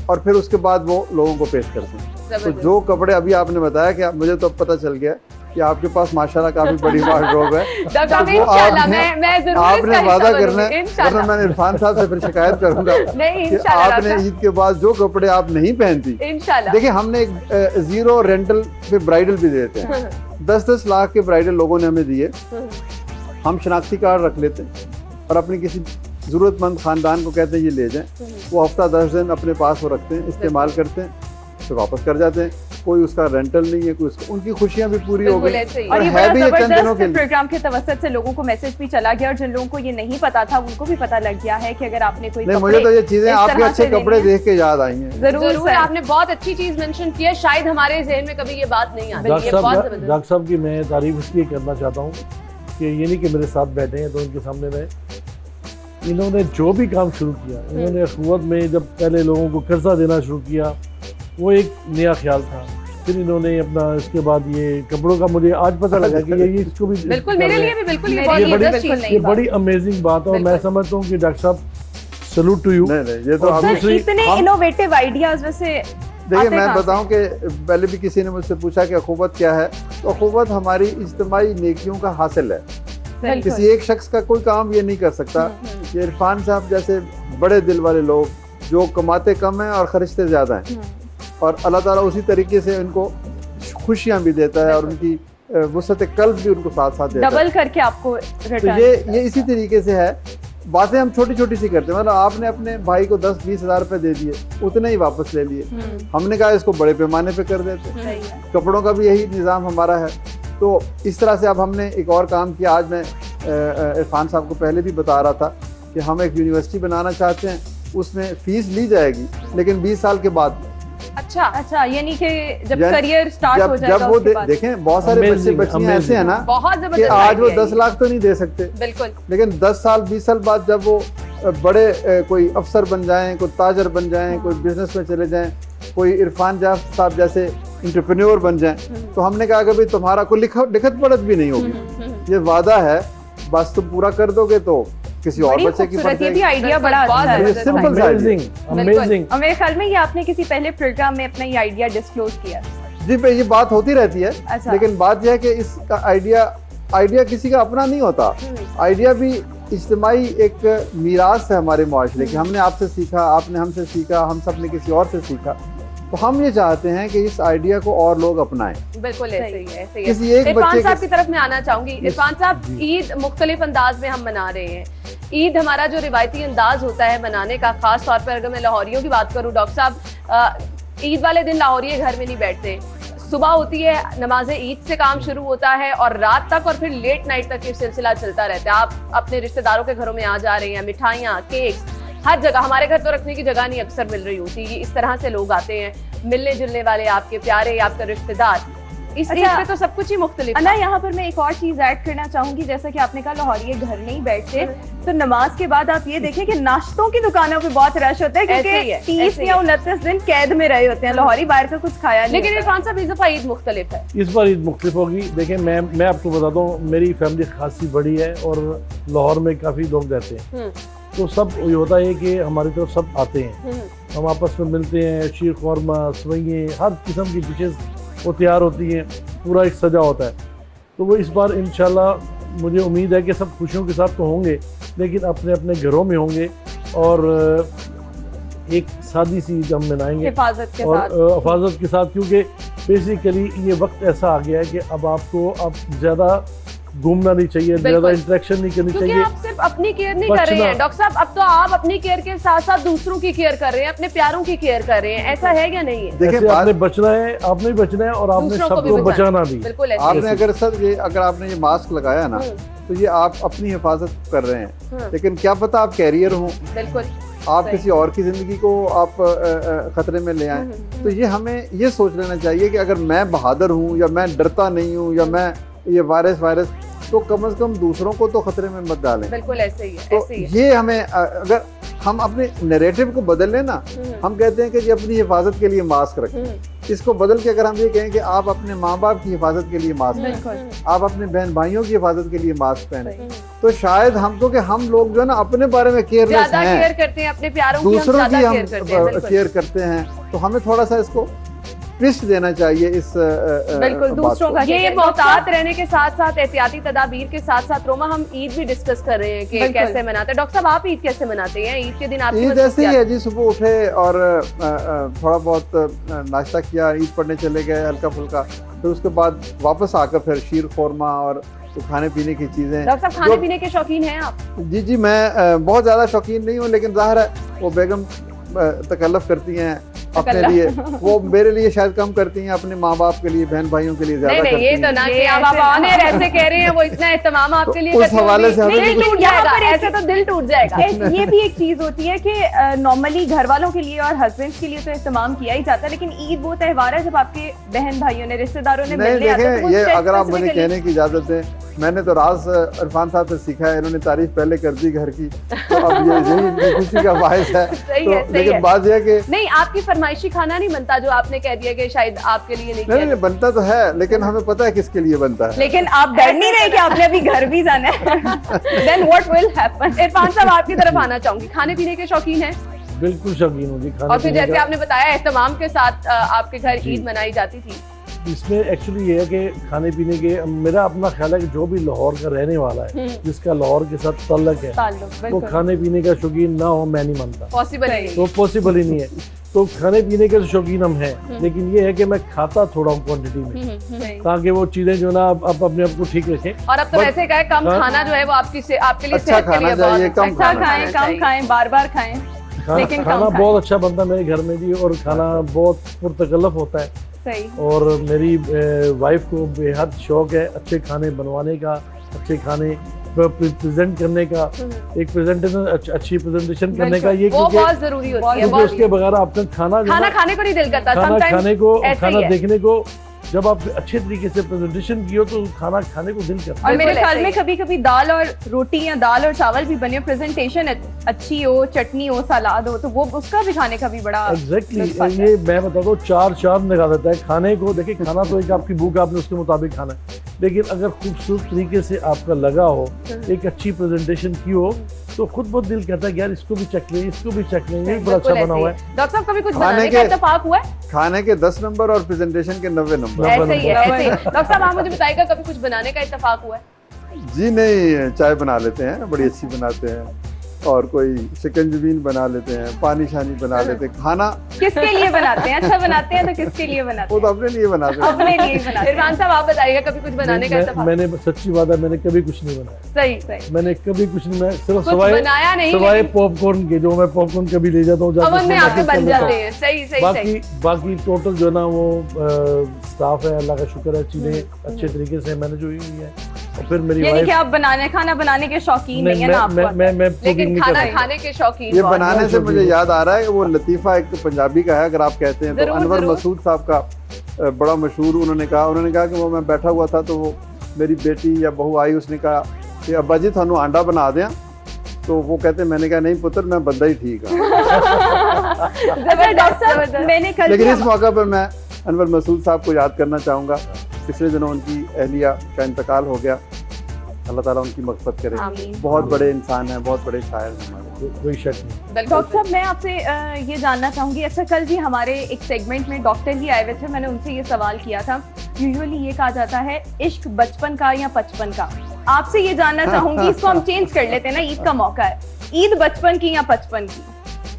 और फिर उसके बाद वो लोगों को पेश करते हैं। तो जो कपड़े अभी आपने बताया कि मुझे तो अब पता चल गया कि आपके पास माशाल्लाह काफी बड़ी वार्डरोब है। तो आपने वादा करना है, वरना मैं इरफान साहब से फिर शिकायत करूंगा कि आपने ईद के बाद जो कपड़े आप नहीं पहनती। देखिए, हमने एक 0 रेंटल पे ब्राइडल भी देते हैं। 10-10 लाख के ब्राइडल लोगों ने हमें दिए। हम शनाख्ती कार्ड रख लेते हैं और अपनी किसी जरूरतमंद खानदान को कहते हैं ये ले जाएं। वो हफ्ता 10 दिन अपने पास वो रखते हैं, इस्तेमाल करते हैं, फिर वापस कर जाते हैं। कोई उसका रेंटल नहीं है, कोई उसका, उनकी खुशियां भी पूरी हो गई। और ये बड़ा जबरदस्त प्रोग्राम के तवस्सुत से लोगों को मैसेज भी चला गया, और जिन लोगों को ये नहीं पता था उनको भी पता लग गया है कि अगर आपने कोई नहीं, मुझे तो ये चीजें आपके अच्छे कपड़े देख के याद आई हैं। जरूर, आपने बहुत अच्छी चीज मेंशन की है, शायद हमारे जहन में कभी ये बात नहीं आई। डॉक्टर साहब की मैं तारीफ इसलिए करना चाहता हूँ कि ये नहीं कि मेरे साथ बैठे हैं तो इनके सामने में इन्होंने जो भी काम शुरू किया, इन्होंने अखुवत में जब पहले लोगों को कर्जा देना शुरू किया, वो एक नया ख्याल था। फिर इन्होंने अपना, इसके बाद ये कपड़ों का मुझे आज पता लगा कि ये इसको भी बिल्कुल मेरे लिए भी बिल्कुल ये बड़ी अमेजिंग बात है। और मैं समझता हूँ कि डॉक्टर साहब सैल्यूट टू यू। ये तो इतने इनोवेटिव आइडियाज वैसे। देखिए, मैं बताऊं कि पहले भी किसी ने मुझसे पूछा कि अखुवत क्या है, तो अखुवत हमारी इज्तिमाई नेकियों का हासिल है। किसी एक शख्स का कोई काम ये नहीं कर सकता। ये इरफान साहब जैसे बड़े दिल वाले लोग जो कमाते कम हैं और खर्चते ज़्यादा हैं, और अल्लाह ताला उसी तरीके से उनको खुशियाँ भी देता है और उनकी वुसअत कल्ब भी उनको साथ साथ देता है, डबल करके आपको रिटर्न। तो ये इसी तरीके से है। बातें हम छोटी छोटी सी करते हैं, मतलब आपने अपने भाई को 10-20 हज़ार रुपए दे दिए, उतने ही वापस ले लिए। हमने कहा इसको बड़े पैमाने पे कर देते। कपड़ों का भी यही निज़ाम हमारा है। तो इस तरह से अब हमने एक और काम किया। आज मैं इरफान साहब को पहले भी बता रहा था कि हम एक यूनिवर्सिटी बनाना चाहते हैं, उसमें फीस ली जाएगी लेकिन 20 साल के बाद। अच्छा, यानी कि जब करियर स्टार्ट हो जाएगा, जब वो देखें, बहुत सारे बच्चियां ऐसे हैं ना बहुत कि आज वो 10 लाख तो नहीं दे सकते, बिल्कुल, लेकिन 10 साल 20 साल बाद जब वो बड़े कोई अफसर बन जाएं, कोई ताजर बन जाएं, कोई बिजनेस में चले जाएं, कोई इरफान साहब जैसे एंटरप्रेन्योर बन जाएं, तो हमने कहा कि भाई तुम्हारा कोई लिखत पढ़त भी नहीं होगी, ये वादा है, बस तुम पूरा कर दोगे तो किसी और बच्चे की पड़ जाएगी। आइडिया बड़ा अच्छा है, सिंपल सा अमेजिंग। और मेरे ख्याल में ये आपने किसी पहले प्रोग्राम में अपना ये आइडिया डिस्क्लोज किया। जी पे ये बात होती रहती है। अच्छा। लेकिन बात यह है कि इसका आइडिया किसी का अपना नहीं होता। आइडिया भी इज्तिमाई एक मीरास है हमारे मुआशरे की। हमने आपसे सीखा, आपने हमसे सीखा, हम सब ने किसी और से सीखा, तो हम ये चाहते हैं कि इस आइडिया को और लोग अपनाएं। बिल्कुल ऐसे ही है, ऐसे ही है। किसी एक इरफान साहब की तरफ मैं आना चाहूंगी। इरफान साहब, ईद मुख्तलिफ अंदाज में हम मना रहे हैं। ईद हमारा जो रिवायती अंदाज होता है मनाने का, खास तौर पर अगर मैं लाहौरियों की बात करूं, डॉक्टर साहब, ईद वाले दिन लाहौरी घर में नहीं बैठते। सुबह होती है, नमाज ईद से काम शुरू होता है और रात तक और फिर लेट नाइट तक ये सिलसिला चलता रहता है। आप अपने रिश्तेदारों के घरों में आ जा रहे हैं, मिठाइयाँ, केक्स, हर जगह। हमारे घर तो रखने की जगह नहीं अक्सर मिल रही होती। इस तरह से लोग आते हैं, मिलने जुलने वाले, आपके प्यारे, आपका रिश्तेदार। इस ईद पे तो सब कुछ ही मुख्तलिफ है। यहाँ पर मैं एक और चीज ऐड करना चाहूंगी। जैसा कि आपने कहा लाहौरी घर नहीं बैठते, तो नमाज के बाद आप ये देखें कि नाश्तों की दुकानों पे बहुत रश होता है, क्योंकि 30 या 29 दिन कैद में रहे होते हैं, लाहौरी बाहर का कुछ खाया नहीं। लेकिन इरफान साहब, इस दफा ईद मुख्तलिफ है। इस बार ईद मुख्तलिफ होगी। देखिए, मैं आपको बताता हूँ, मेरी फैमिली खासी बड़ी है और लाहौर में काफी लोग रहते हैं, तो सब ये होता है कि हमारी तरफ सब आते हैं, हम आपस में मिलते हैं, शीर खुरमा, सवैये, हर किस्म की डिशेज वो तैयार होती हैं, पूरा एक सजा होता है। तो वो इस बार इंशाल्लाह मुझे उम्मीद है कि सब खुशियों के साथ तो होंगे, लेकिन अपने अपने घरों में होंगे और एक सादी सी ईद हम मनाएंगे हिफाजत के और साथ। हिफाजत के साथ, क्योंकि बेसिकली ये वक्त ऐसा आ गया है कि अब आपको अब ज़्यादा घूमना नहीं चाहिए, ज़्यादा इंटरेक्शन नहीं करनी क्योंकि चाहिए। आप सिर्फ अपनी केयर नहीं कर रहे हैं डॉक्टर साहब, अब तो आप अपनी केयर के साथ साथ दूसरों की केयर कर रहे हैं, अपने प्यारों की केयर कर रहे हैं, ऐसा है या नहीं है? देखिए आपने बचना है, आपने भी बचना है और आपने दूसरों को भी सबको बचाना भी। बिल्कुल ऐसे आपने अगर सर ये अगर आपने ये मास्क लगाया ना तो ये आप अपनी हिफाजत कर रहे हैं, लेकिन क्या पता आप कैरियर हो, बिल्कुल आप किसी और की जिंदगी को आप खतरे में ले आए। तो ये हमें ये सोच लेना चाहिए कि अगर मैं बहादुर हूँ या मैं डरता नहीं हूँ या मैं ये वायरस तो कम से कम दूसरों को तो खतरे में मत डालें। बिल्कुल ऐसे ही है, तो ऐसे ही है। ये हमें अगर हम अपने नैरेटिव को बदल लें ना, हम कहते हैं कि ये अपनी हिफाजत के लिए मास्क रखें, इसको बदल के अगर हम ये कहें कि आप अपने माँ बाप की हिफाजत के लिए मास्क पहनें, आप अपने बहन भाइयों की हिफाजत के लिए मास्क पहने, तो शायद हम तो कि हम लोग जो है ना अपने बारे में केयरलेस ज्यादा हैं, केयर करते हैं अपने प्यारों की, दूसरों की हम केयर करते हैं। बिल्कुल। केयर करते हैं, तो हमें थोड़ा सा इसको ट्विस्ट देना चाहिए इस बिल्कुल दूसरों का। ये मोहतात रहने के साथ साथ एहतियाती तदाबीर के साथ साथ रोमा हम ईद भी डिस्कस कर रहे हैं कि कैसे मनाते हैं। डॉक्टर साहब आप ईद कैसे मनाते हैं? ईद के दिन आप ईद ऐसे ही है जी, सुबह उठे और थोड़ा बहुत नाश्ता किया, ईद पढ़ने चले गए हल्का फुल्का, फिर उसके बाद वापस आकर फिर शीर खोरमा और तो खाने पीने की चीजें। डॉक्टर साहब खाने पीने के शौकीन हैं आप? जी मैं बहुत ज्यादा शौकीन नहीं हूँ, लेकिन जाहिर है वो बेगम तकल्लुफ करती हैं अपने लिए, वो मेरे लिए शायद कम करती हैं, अपने माँ बाप के लिए बहन भाइयों के लिए ज्यादा करती हैं। ये तो ना कि आप ऑनर ऐसे कह रहे हैं, वो इतना एहतमाम आपके लिए उस हवाले से दिल टूट जाएगा, ऐसे तो दिल टूट जाएगा। ये भी एक चीज होती है कि नॉर्मली घर वालों के लिए और हस्बैंड के लिए तो इस्तेमाल किया ही जाता है, लेकिन ईद वो त्योहार है जब आपके बहन भाइयों ने, रिश्तेदारों ने मिलने आते हैं। ये अगर आप मुझे कहने की इजाजत दें, मैंने तो राज इरफान साहब से सीखा है, इन्होंने तारीफ पहले कर दी घर की, तो अब ये यही खुशी का बायस है। तो लेकिन बात यह कि नहीं, आपकी फरमाइशी खाना नहीं बनता जो आपने कह दिया कि शायद आपके लिए नहीं बनता तो है, लेकिन हमें पता है किसके लिए बनता है। लेकिन आप डर नहीं रहे कि आपने अभी घर भी जाना है? Then what will happen? Irfan साहब आपकी तरफ आना चाहूंगी, खाने पीने के शौकीन हैं? बिल्कुल शौकीन हूँ जी खाने और फिर जैसे आपने बताया एहतमाम के साथ आपके घर ईद मनाई जाती थी। इसमें एक्चुअली ये है कि खाने पीने के, मेरा अपना ख्याल है कि जो भी लाहौर का रहने वाला है, जिसका लाहौर के साथ ताल्लुक है, वो खाने पीने का शौकीन ना हो मैं नहीं मानता, पॉसिबल नहीं, तो पॉसिबल ही नहीं है। तो खाने पीने के शौकीन हम हैं, लेकिन ये है कि मैं खाता थोड़ा हूँ क्वांटिटी में, ताकि वो चीजें जो ना आप अपने आप को ठीक रखें। और अब तो वैसे कहे कम खाना जो है वो आपके लिए अच्छा खाना चाहिए, कम खाएं, कम खाएं, बार बार खाएं, लेकिन खाना बहुत अच्छा बनता है मेरे घर में भी, और खाना बहुत पुरतकल्लफ होता है। सही। और मेरी वाइफ को बेहद शौक है अच्छे खाने बनवाने का, अच्छे खाने प्रेजेंट करने का, एक प्रेजेंटेशन अच्छी प्रेजेंटेशन करने का, ये वो बहुत जरूरी होती है, क्योंकि उसके बगैर आपका खाना खाने को नहीं दिल करता, खाना देखने को जब आप अच्छे तरीके से प्रेजेंटेशन की हो तो खाना खाने को दिल करता है। और मेरे ख्याल में कभी कभी दाल और रोटी या दाल और चावल भी बने, प्रेजेंटेशन अच्छी हो, चटनी हो, सलाद हो, तो वो उसका भी खाने का भी बड़ा एग्जैक्टली ये मैं बता दूं चार चांद लगा देता है खाने को। देखिए खाना तो एक आपकी भूख, आपने उसके मुताबिक खाना है, लेकिन अगर खूबसूरत तरीके से आपका लगा हो, एक अच्छी प्रेजेंटेशन की हो, तो खुद बहुत दिल कहता है यार इसको भी चख लें, इसको भी चख लें, ये बड़ा अच्छा बना हुआ है। डॉक्टर साहब कभी कुछ बनाने का इत्तेफाक हुआ है? खाने के 10 नंबर और प्रेजेंटेशन के 90 नंबर। ऐसे ही है, ऐसे ही। डॉक्टर साहब आप मुझे बताइएगा कभी कुछ बनाने का इत्तेफाक हुआ है? जी नहीं, चाय बना लेते हैं, बड़ी अच्छी बनाते हैं, और कोई शिकंजबीन बना लेते हैं, पानी शानी बना लेते हैं। खाना किसके लिए बनाते हैं? अच्छा बनाते हैं तो किसके लिए बनाते हैं? वो तो अपने लिए बनाते हैं। अपने लिए बनाते हैं। इरफान साहब आप बताइएगा कभी कुछ बनाने का इत्तेफाक? मैंने सच्ची बात है, मैंने कभी कुछ नहीं बनाया। सही सही। मैंने कभी कुछ नहीं, मैं सिर्फ बनाया नहीं, सवाए पॉपकॉर्न के, जो मैं पॉपकॉर्न कभी ले जाता हूँ ओवन में आपके बन जाते हैं। सही सही। बाकी टोटल जो ना वो स्टाफ है, अल्लाह का शुक्र है, चीजें अच्छे तरीके से मैनेज हुई हुई है। और फिर मेरी वाइफ, कि आप खाना बनाने के शौकीन नहीं है ना आप? लेकिन खाना खाने के शौकीन। ये बनाने से मुझे याद आ रहा है, वो लतीफा एक पंजाबी का है, अगर आप कहते हैं तो, अनवर मसूद साहब का बड़ा मशहूर। उन्होंने कहा कि वो मैं बैठा हुआ था तो वो मेरी बेटी या बहू आई, उसने कहा कि अब्बा जी थानू आंडा बना दें, तो वो कहते मैंने कहा नहीं पुत्र, मैं बंदा ही ठीक है। लेकिन इस मौका पर मैं अनवर मसूद साहब को याद करना चाहूँगा। पिछले दिनों उनकी अहलिया का इंतकाल हो गया, अल्लाह ताला उनकी मग़फ़िरत करे। बहुत बड़े इंसान हैं, बहुत बड़े शायर हैं हमारे, कोई शक नहीं। डॉक्टर साहब मैं आपसे ये जानना चाहूँगी, अच्छा कल भी हमारे एक सेगमेंट में डॉक्टर ही आए हुए थे, मैंने उनसे ये सवाल किया था, यूजुअली ये कहा जाता है इश्क बचपन का या बचपन का, आपसे ये जानना चाहूँगी, इसको हम चेंज कर लेते हैं ना, ईद का मौका है, ईद बचपन की या बचपन की?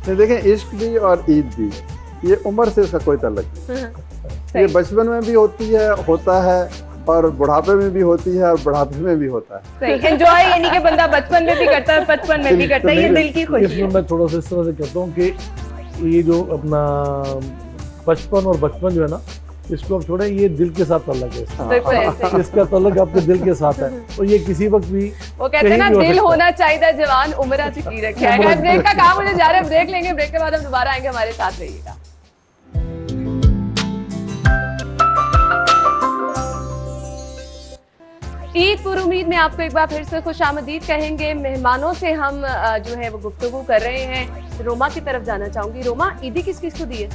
नहीं देखें, इश्क भी और ईद भी ये उम्र से इसका कोई ताल्लुक नहीं। ये बचपन में भी होता है और बुढ़ापे में भी होती है और बुढ़ापे में भी होता है। सही, एंजॉय यानी कि बंदा बचपन में भी करता है, बचपन में भी करता है, ये दिल की खुशी इसमें है। मैं थोड़ा सा इस तरह से कहता हूँ कि ये जो अपना बचपन और बचपन जो है ना, इसको आप छोड़ें, ये दिल के साथ ताल्लुक है इसका। बिल्कुल ऐसे ही। इसका ताल्लुक आपके दिल के साथ है और ये किसी वक्त भी वो कहते हैं ना, कहीं भी हो दिल सकता है। होना चाहिए जवान, उम्र चुकी रखे। अगर ब्रेक का काम मुझे जा रहा है, ब्रेक लेंगे, ब्रेक के बाद हम दोबारा आएंगे, हमारे साथ रहिएगा। ईद पुर उम्मीद में आपको एक बार फिर से खुशामदीद कहेंगे। मेहमानों से हम जो है वो गुफ्तगू कर रहे हैं। रोमा की तरफ जाना चाहूंगी। रोमा, ईदी किस किस को दी है?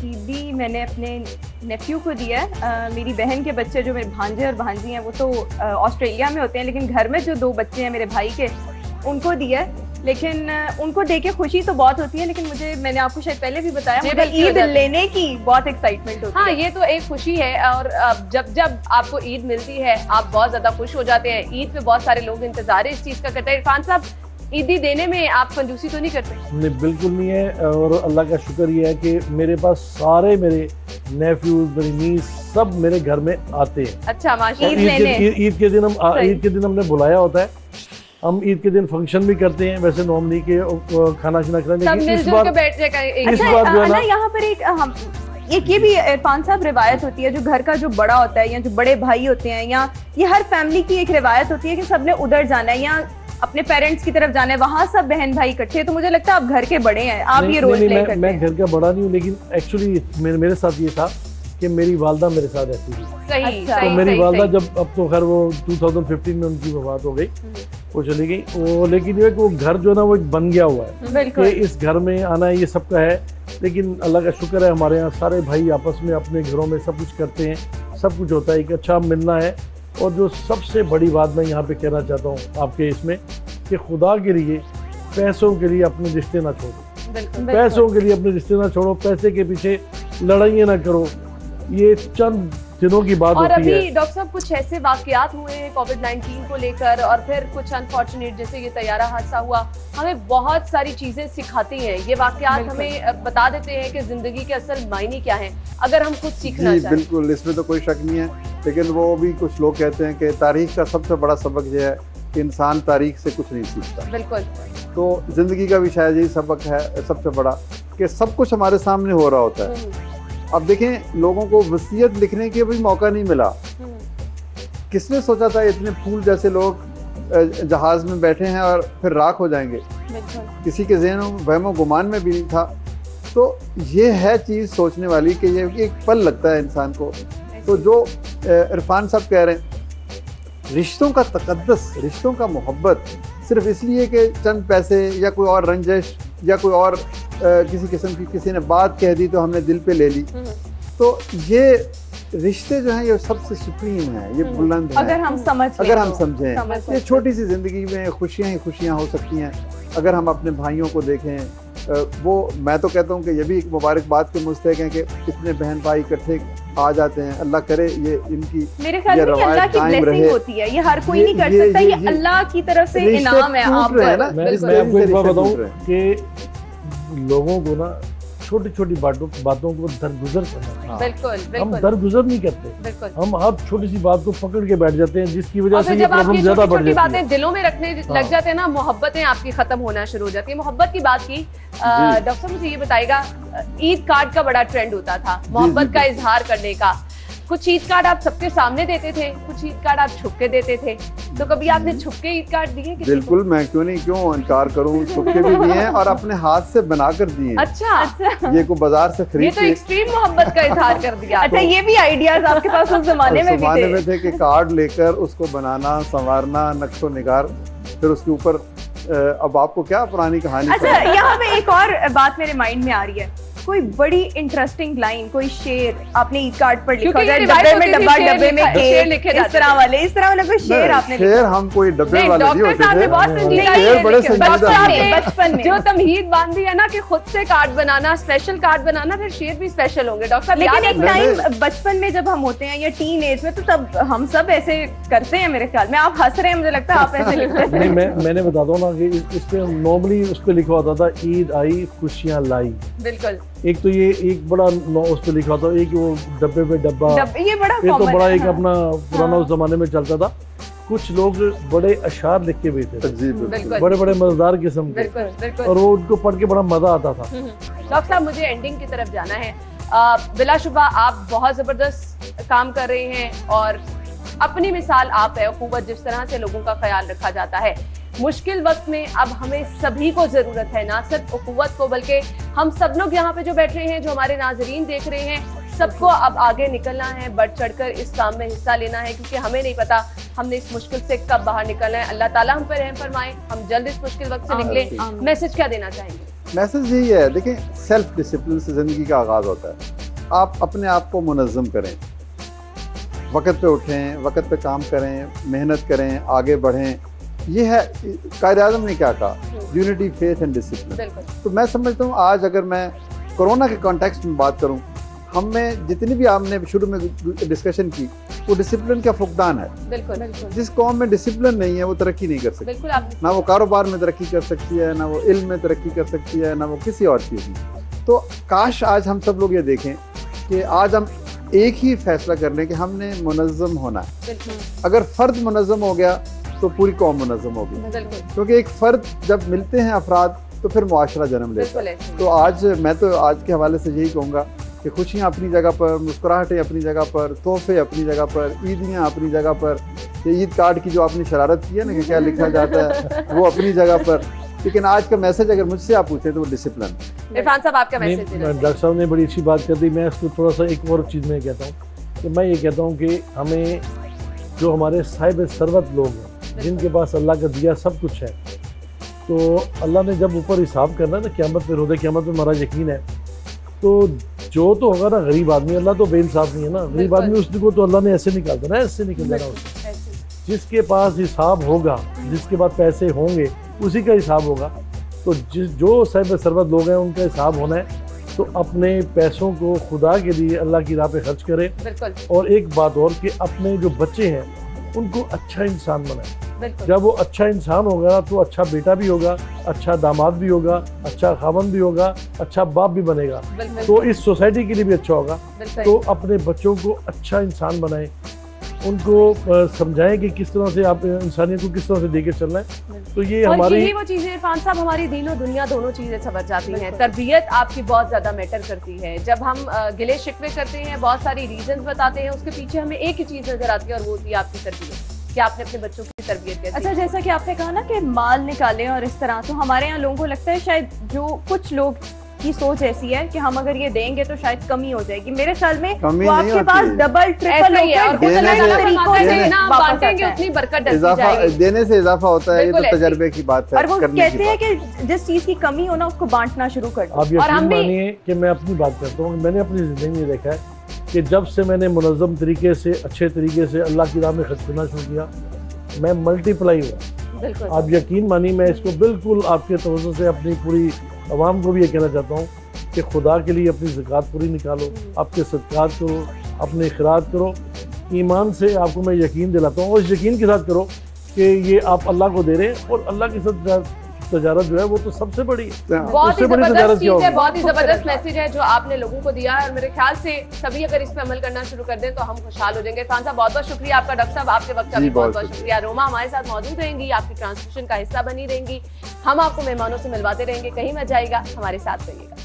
ईदी मैंने अपने नेफ्यू को दिया है। मेरी बहन के बच्चे जो मेरे भांजे और भांजी हैं वो तो ऑस्ट्रेलिया में होते हैं, लेकिन घर में जो 2 बच्चे हैं मेरे भाई के, उनको दिया है। लेकिन उनको देके खुशी तो बहुत होती है, लेकिन मैंने आपको शायद पहले भी बताया, मुझे ईद लेने की बहुत एक्साइटमेंट होती है। हाँ, ये तो एक खुशी है। और जब आपको ईद मिलती है आप बहुत ज्यादा खुश हो जाते हैं। ईद पे बहुत सारे लोग इंतजार इस चीज का करते हैं। इरफान साहब, ईदी देने में आप कंजूसी तो नहीं करते? नहीं, बिल्कुल नहीं है। और अल्लाह का शुक्र ये है कि मेरे पास सारे मेरे नेफ्यूज, मेरी नीस सब मेरे घर में आते हैं। अच्छा, माशाल्लाह। ईद के दिन हमने बुलाया होता है। हम ईद के दिन फंक्शन भी करते हैं, वैसे नॉर्मली के खाना खाना सब मिलजुल के बैठने का इस बार जो है ना, यहाँ पर एक ये भी इरफान साहब रिवायत होती है, जो घर का जो बड़ा होता है या जो बड़े भाई होते हैं, या ये हर फैमिली की एक रिवायत होती है कि सबने उधर जाना है या अपने पेरेंट्स की तरफ जाना है, वहाँ सब बहन भाई इकट्ठे। तो मुझे लगता है आप घर के बड़े हैं, आप ये रोल प्ले करते हैं। मैं घर का बड़ा नहीं हूँ, लेकिन एक्चुअली मेरे साथ ये था कि मेरी वालदा मेरे साथ रहती थी। सही, अच्छा, सही, तो मेरी सही, वालदा सही। जब, अब तो खैर वो 2015 में उनकी वफात हो गई, वो चली गई। वो लेकिन ये वो घर जो है ना वो बन गया हुआ है बिल्कुल। कि इस घर में आना ये सबका है। लेकिन अल्लाह का शुक्र है, हमारे यहाँ सारे भाई आपस में अपने घरों में सब कुछ करते हैं, सब कुछ होता है, एक अच्छा मिलना है। और जो सबसे बड़ी बात मैं यहाँ पे कहना चाहता हूँ आपके इसमें, कि खुदा के लिए पैसों के लिए अपने रिश्ते ना छोड़ो। पैसों के लिए अपने रिश्ते ना छोड़ो, पैसे के पीछे लड़ाइयाँ ना करो। ये चंद दिनों की बात और होती है। अभी डॉक्टर साहब कुछ ऐसे वाकयात हुए हैं कोविड-19 को लेकर, और फिर कुछ अनफॉर्चुनेट, जैसे ये तैयारा हादसा हुआ, हमें बहुत सारी चीजें सिखाती हैं। ये वाकयात हमें बता देते हैं कि जिंदगी के असल मायने क्या हैं, अगर हम कुछ सीखना चाहें। बिल्कुल, इसमें तो कोई शक नहीं है। लेकिन वो भी कुछ लोग कहते हैं कि तारीख का सबसे बड़ा सबक यह है कि इंसान तारीख से कुछ नहीं सीखता। बिल्कुल। तो जिंदगी का भी शायद यही सबक है सबसे बड़ा, कि सब कुछ हमारे सामने हो रहा होता है। अब देखें, लोगों को वसीयत लिखने के भी मौका नहीं मिला। किसने सोचा था इतने फूल जैसे लोग जहाज में बैठे हैं और फिर राख हो जाएंगे? किसी के ज़हनों में, वहमो गुमान में भी नहीं था। तो ये है चीज़ सोचने वाली कि ये एक पल लगता है इंसान को। तो जो इरफान साहब कह रहे हैं, रिश्तों का तकद्दस, रिश्तों का मोहब्बत, सिर्फ इसलिए कि चंद पैसे या कोई और रंजिश या कोई और किसी किस्म की किसी ने बात कह दी तो हमने दिल पे ले ली, तो ये रिश्ते जो हैं ये सबसे सुप्रीम है, ये बुलंद है। अगर हम समझें ये छोटी सी जिंदगी में खुशियां ही खुशियां हो सकती हैं। अगर हम अपने भाइयों को देखें, वो मैं तो कहता हूँ कि ये भी एक मुबारकबाद के मुस्तहक हैं कि इतने बहन भाई इकट्ठे आ जाते हैं। अल्लाह करे ये इनकी, मेरे ख्याल में अल्लाह की ब्लेसिंग होती है, ये हर कोई नहीं कर सकता, ये अल्लाह की तरफ से इनाम है आप पर। मैं आपको एक बात बताऊं कि लोगों को ना छोटी छोटी बातों को दरगुजर करना। बिल्कुल, हम दरगुजर नहीं करते, हम हर छोटी सी बात को पकड़ के बैठ जाते हैं, जिसकी वजह से ये प्रॉब्लम ज्यादा बढ़ जाती है। बातें दिलों में रखने लग जाते हैं ना, मोहब्बतें आपकी खत्म होना शुरू हो जाती है। मोहब्बत की बात की, डॉक्टर साहब मुझे ये बताइएगा, ईद कार्ड का बड़ा ट्रेंड होता था, मोहब्बत का इजहार करने का। कुछ ईद कार्ड आप सबके सामने देते थे, कुछ ईद कार्ड आप छुप के देते थे। तो कभी आपने छुप के ईद कार्ड दिए? बिल्कुल, मैं क्यों इनकार करूं, छुप के भी दिए हैं और अपने हाथ से बनाकर दिए। अच्छा, ये को बाजार से खरीद, ये तो एक्सट्रीम मोहब्बत का इजहार कर दिया। अच्छा, ये भी आइडियाज आपके पास उस जमाने में थे कि कार्ड लेकर उसको बनाना, संवारना, नक्शो निगार, फिर उसके ऊपर अब आपको क्या पुरानी कहानी। अच्छा, यहाँ पे एक और बात मेरे माइंड में आ रही है। कोई बड़ी इंटरेस्टिंग लाइन, कोई शेर आपने ईद कार्ड पर लिखा क्योंकि होता है, ये रिवायत डब्बे में होती थी, डब्बा, शेर डब्बे में लिखा- शेर केक, लिखे इस जाते तरह थे। वाले कोई शेर आपने शेर लिखा? हम कोई डब्बे नहीं, वाले नहीं डॉक्टर होते साहब ने थे। बहुत संजीदा शेर ये बड़े लिखे। संजीदा डॉक्टर साहब होते ने हैं। बचपन में जो तमहीद बांधी है ना कि खुद से कार्ड बनाना, स्पेशल कार्ड बनाना, फिर शेर भी स्पेशल होंगे। डॉक्टर साहब लेकिन याद एक है? टाइम बचपन में जब हम होते हैं या टीन एज में, तो तब हम सब ऐसे करते हैं मेरे ख्याल में। आप हंस रहे हैं, मुझे लगता है आप ऐसे लिखते हैं। नहीं, मैंने बता दो ना कि इस पे नॉर्मली उस पे लिखा होता था ईद आई खुशियां लाई। बिल्कुल। एक तो ये एक बड़ा उस पे लिखा होता, एक वो डब्बे पे डब्बा, ये बड़ा ये तो common बड़ा है, एक हाँ। अपना पुराना उस जमाने में चलता था। कुछ लोग बड़े अशार लिख के भेजते थे, जी बिल्कुल। बड़े बड़े मजेदार किस्म के, बिल्कुल बिल्कुल। और वो उनको पढ़ के बड़ा मजा आता था। डॉक्टर साहब, मुझे एंडिंग की तरफ जाना है। बिलाशुबा आप बहुत जबरदस्त काम कर रहे हैं और अपनी मिसाल आप है। अखुवत, जिस तरह से लोगों का ख्याल रखा जाता है, मुश्किल वक्त में अब हमें सभी को जरूरत है, ना सिर्फ अखुवत को बल्कि हम सब लोग यहाँ पे जो बैठ रहे हैं, जो हमारे नाजरीन देख रहे हैं, सबको अब आगे निकलना है, बढ़ चढ़कर इस काम में हिस्सा लेना है, क्योंकि हमें नहीं पता हमने इस मुश्किल से कब बाहर निकलना है। अल्लाह ताला हम पर रहम फरमाए, हम जल्द इस मुश्किल वक्त से निकलें। मैसेज क्या देना चाहेंगे? मैसेज यही है, देखिए सेल्फ डिसिप्लिन से ज़िंदगी का आगाज़ होता है। आप अपने आप को मुनज़्ज़म करें, वक़्त पे उठें, वक़्त पे काम करें, मेहनत करें, आगे बढ़ें। ये है कायद-ए-आज़म ने क्या कहा, यूनिटी, फेथ एंड डिसिप्लिन। बिल्कुल। तो मैं समझता हूँ आज अगर मैं कोरोना के कॉन्टेक्स्ट में बात करूँ, हम में जितनी भी आपने शुरू में डिस्कशन की, वो डिसिप्लिन का फुकदान है। बिल्कुल बिल्कुल जिस कौम में डिसिप्लिन नहीं है वो तरक्की नहीं कर सकती। बिल्कुल। आप ना वो कारोबार में तरक्की कर सकती है, ना वो इल्म में तरक्की कर सकती है, ना वो किसी और चीज़ में। तो काश आज हम सब लोग ये देखें कि आज हम एक ही फैसला कर लें कि हमने मुनज़्ज़म होना है। बिल्कुल अगर फ़र्द मुनज़्ज़म हो गया तो पूरी कौम मुनज़्ज़म होगी, बिल्कुल क्योंकि एक फ़र्द जब मिलते हैं अफराद तो फिर मुआशरा जन्म लेता बिल्कुल है। ऐसे। तो आज मैं तो आज के हवाले से यही कहूँगा कि खुशियाँ अपनी जगह पर, मुस्कुराहटें अपनी जगह पर, तोहफे अपनी जगह पर, ईदियाँ अपनी जगह पर, ये ईद कार्ड की जो आपने शरारत की है ना कि क्या लिखा जाता है, वो अपनी जगह पर। लेकिन आज का मैसेज अगर मुझसे आप पूछे तो वो डिसिप्लिन। इरफान साहब, आपका नहीं, मैसेज देना डॉक्टर साहब ने बड़ी अच्छी बात कर दी। मैं इसको थोड़ा सा एक और चीज़ में कहता हूँ कि मैं ये कहता हूँ कि हमें जो हमारे साहिब सरवत लोग हैं, जिनके पास अल्लाह का दिया सब कुछ है, तो अल्लाह ने जब ऊपर हिसाब करना है ना क़यामत पे, रोज़े क़यामत में हमारा यकीन है, तो जो तो होगा ना गरीब आदमी, अल्लाह तो बेइंसाफ नहीं है ना, गरीब आदमी उसको तो अल्लाह ने ऐसे निकाल देना, ऐसे निकल देना उसको। जिसके पास हिसाब होगा, जिसके पास पैसे होंगे, उसी का हिसाब होगा। तो जो साहिब सरवत लोग हैं उनका हिसाब होना है, तो अपने पैसों को खुदा के लिए अल्लाह की राह पे खर्च करें। बिल्कुल और एक बात और कि अपने जो बच्चे हैं उनको अच्छा इंसान बनाएं। बिल्कुल। जब वो अच्छा इंसान होगा तो अच्छा बेटा भी होगा, अच्छा दामाद भी होगा, अच्छा खावंद भी होगा, अच्छा बाप भी बनेगा, बिल्कुल तो इस सोसाइटी के लिए भी अच्छा होगा। बिल्कुल। तो अपने बच्चों को अच्छा इंसान बनाएं, उनको समझाएं कि किस तरह से आप इंसानियत को किस तरह से देके चलना है। तो ये और हमारी यही वो चीजें इरफान साहब, हमारी दीन और दुनिया दोनों चीजें समझ जाती हैं। तरबियत आपकी बहुत ज्यादा मैटर करती है। जब हम गिले शिकवे करते हैं, बहुत सारी रीजंस बताते हैं, उसके पीछे हमें एक ही चीज नजर आती है और वो होती है आपकी तरबियत, कि आपने अपने बच्चों की तरबियत कैसे। अच्छा, जैसा कि आपने कहा ना कि माल निकालें और इस तरह, तो हमारे यहाँ लोगों को लगता है शायद जो कुछ लोग की सोच ऐसी है कि हम अगर ये देंगे तो शायद कमी हो जाएगी। मेरे ख्याल में कमी वो नहीं आपके पास होती। डबल ट्रिपल ऐसा ही है। और देने कुछ से- तरीकों से देने- ना वापस बांटेंगे आता है। उतनी बरकत डलती इजाफा जाएगी। देने से इजाफा होता है, ये बिल्कुल तो ऐसे ही। तजर्बे की बात है, और वो करने की कहते हैं बात। कि जिस चीज की कमी हो ना उसको बांटना शुरू कर दो। आप और हम यकीन भी- मानिए कि मैं अपनी बात करता हूँ, मैंने अपनी ज़िंदगी में देखा है कि जब से मैंने मुनज़्ज़म तरीके से, अच्छे तरीके से अल्लाह की राह में खर्च करना शुरू किया, मैं मल्टीप्लाई हुआ। बिल्कुल आप यकीन मानिए, मैं इसको बिल्कुल आपके तवज्जो से अपनी पूरी आवाम को भी ये कहना चाहता हूँ कि खुदा के लिए अपनी ज़कात पूरी निकालो, आपके सदक़ात करो, अपने खिरात करो। ईमान से आपको मैं यकीन दिलाता हूँ, और इस यकीन के साथ करो कि ये आप अल्लाह को दे रहे हैं, और अल्लाह के साथ तजारत जो है वो तो सबसे बड़ी है। बहुत ही उससे बड़ी जबरदस्त तजारत चीज क्या है, होगी? बहुत ही जबरदस्त मैसेज है जो आपने लोगों को दिया है, और मेरे ख्याल से सभी अगर इस पे अमल करना शुरू कर दें तो हम खुशहाल हो जाएंगे। इरफान साहब, बहुत बहुत शुक्रिया आपका। डॉक्टर साहब, आपके वक्त का भी बहुत बहुत शुक्रिया। रोमा हमारे साथ मौजूद रहेंगी, आपकी ट्रांसमिशन का हिस्सा बनी रहेंगी, हम आपको मेहमानों से मिलवाते रहेंगे, कहीं मत जाइएगा, हमारे साथ रहिएगा।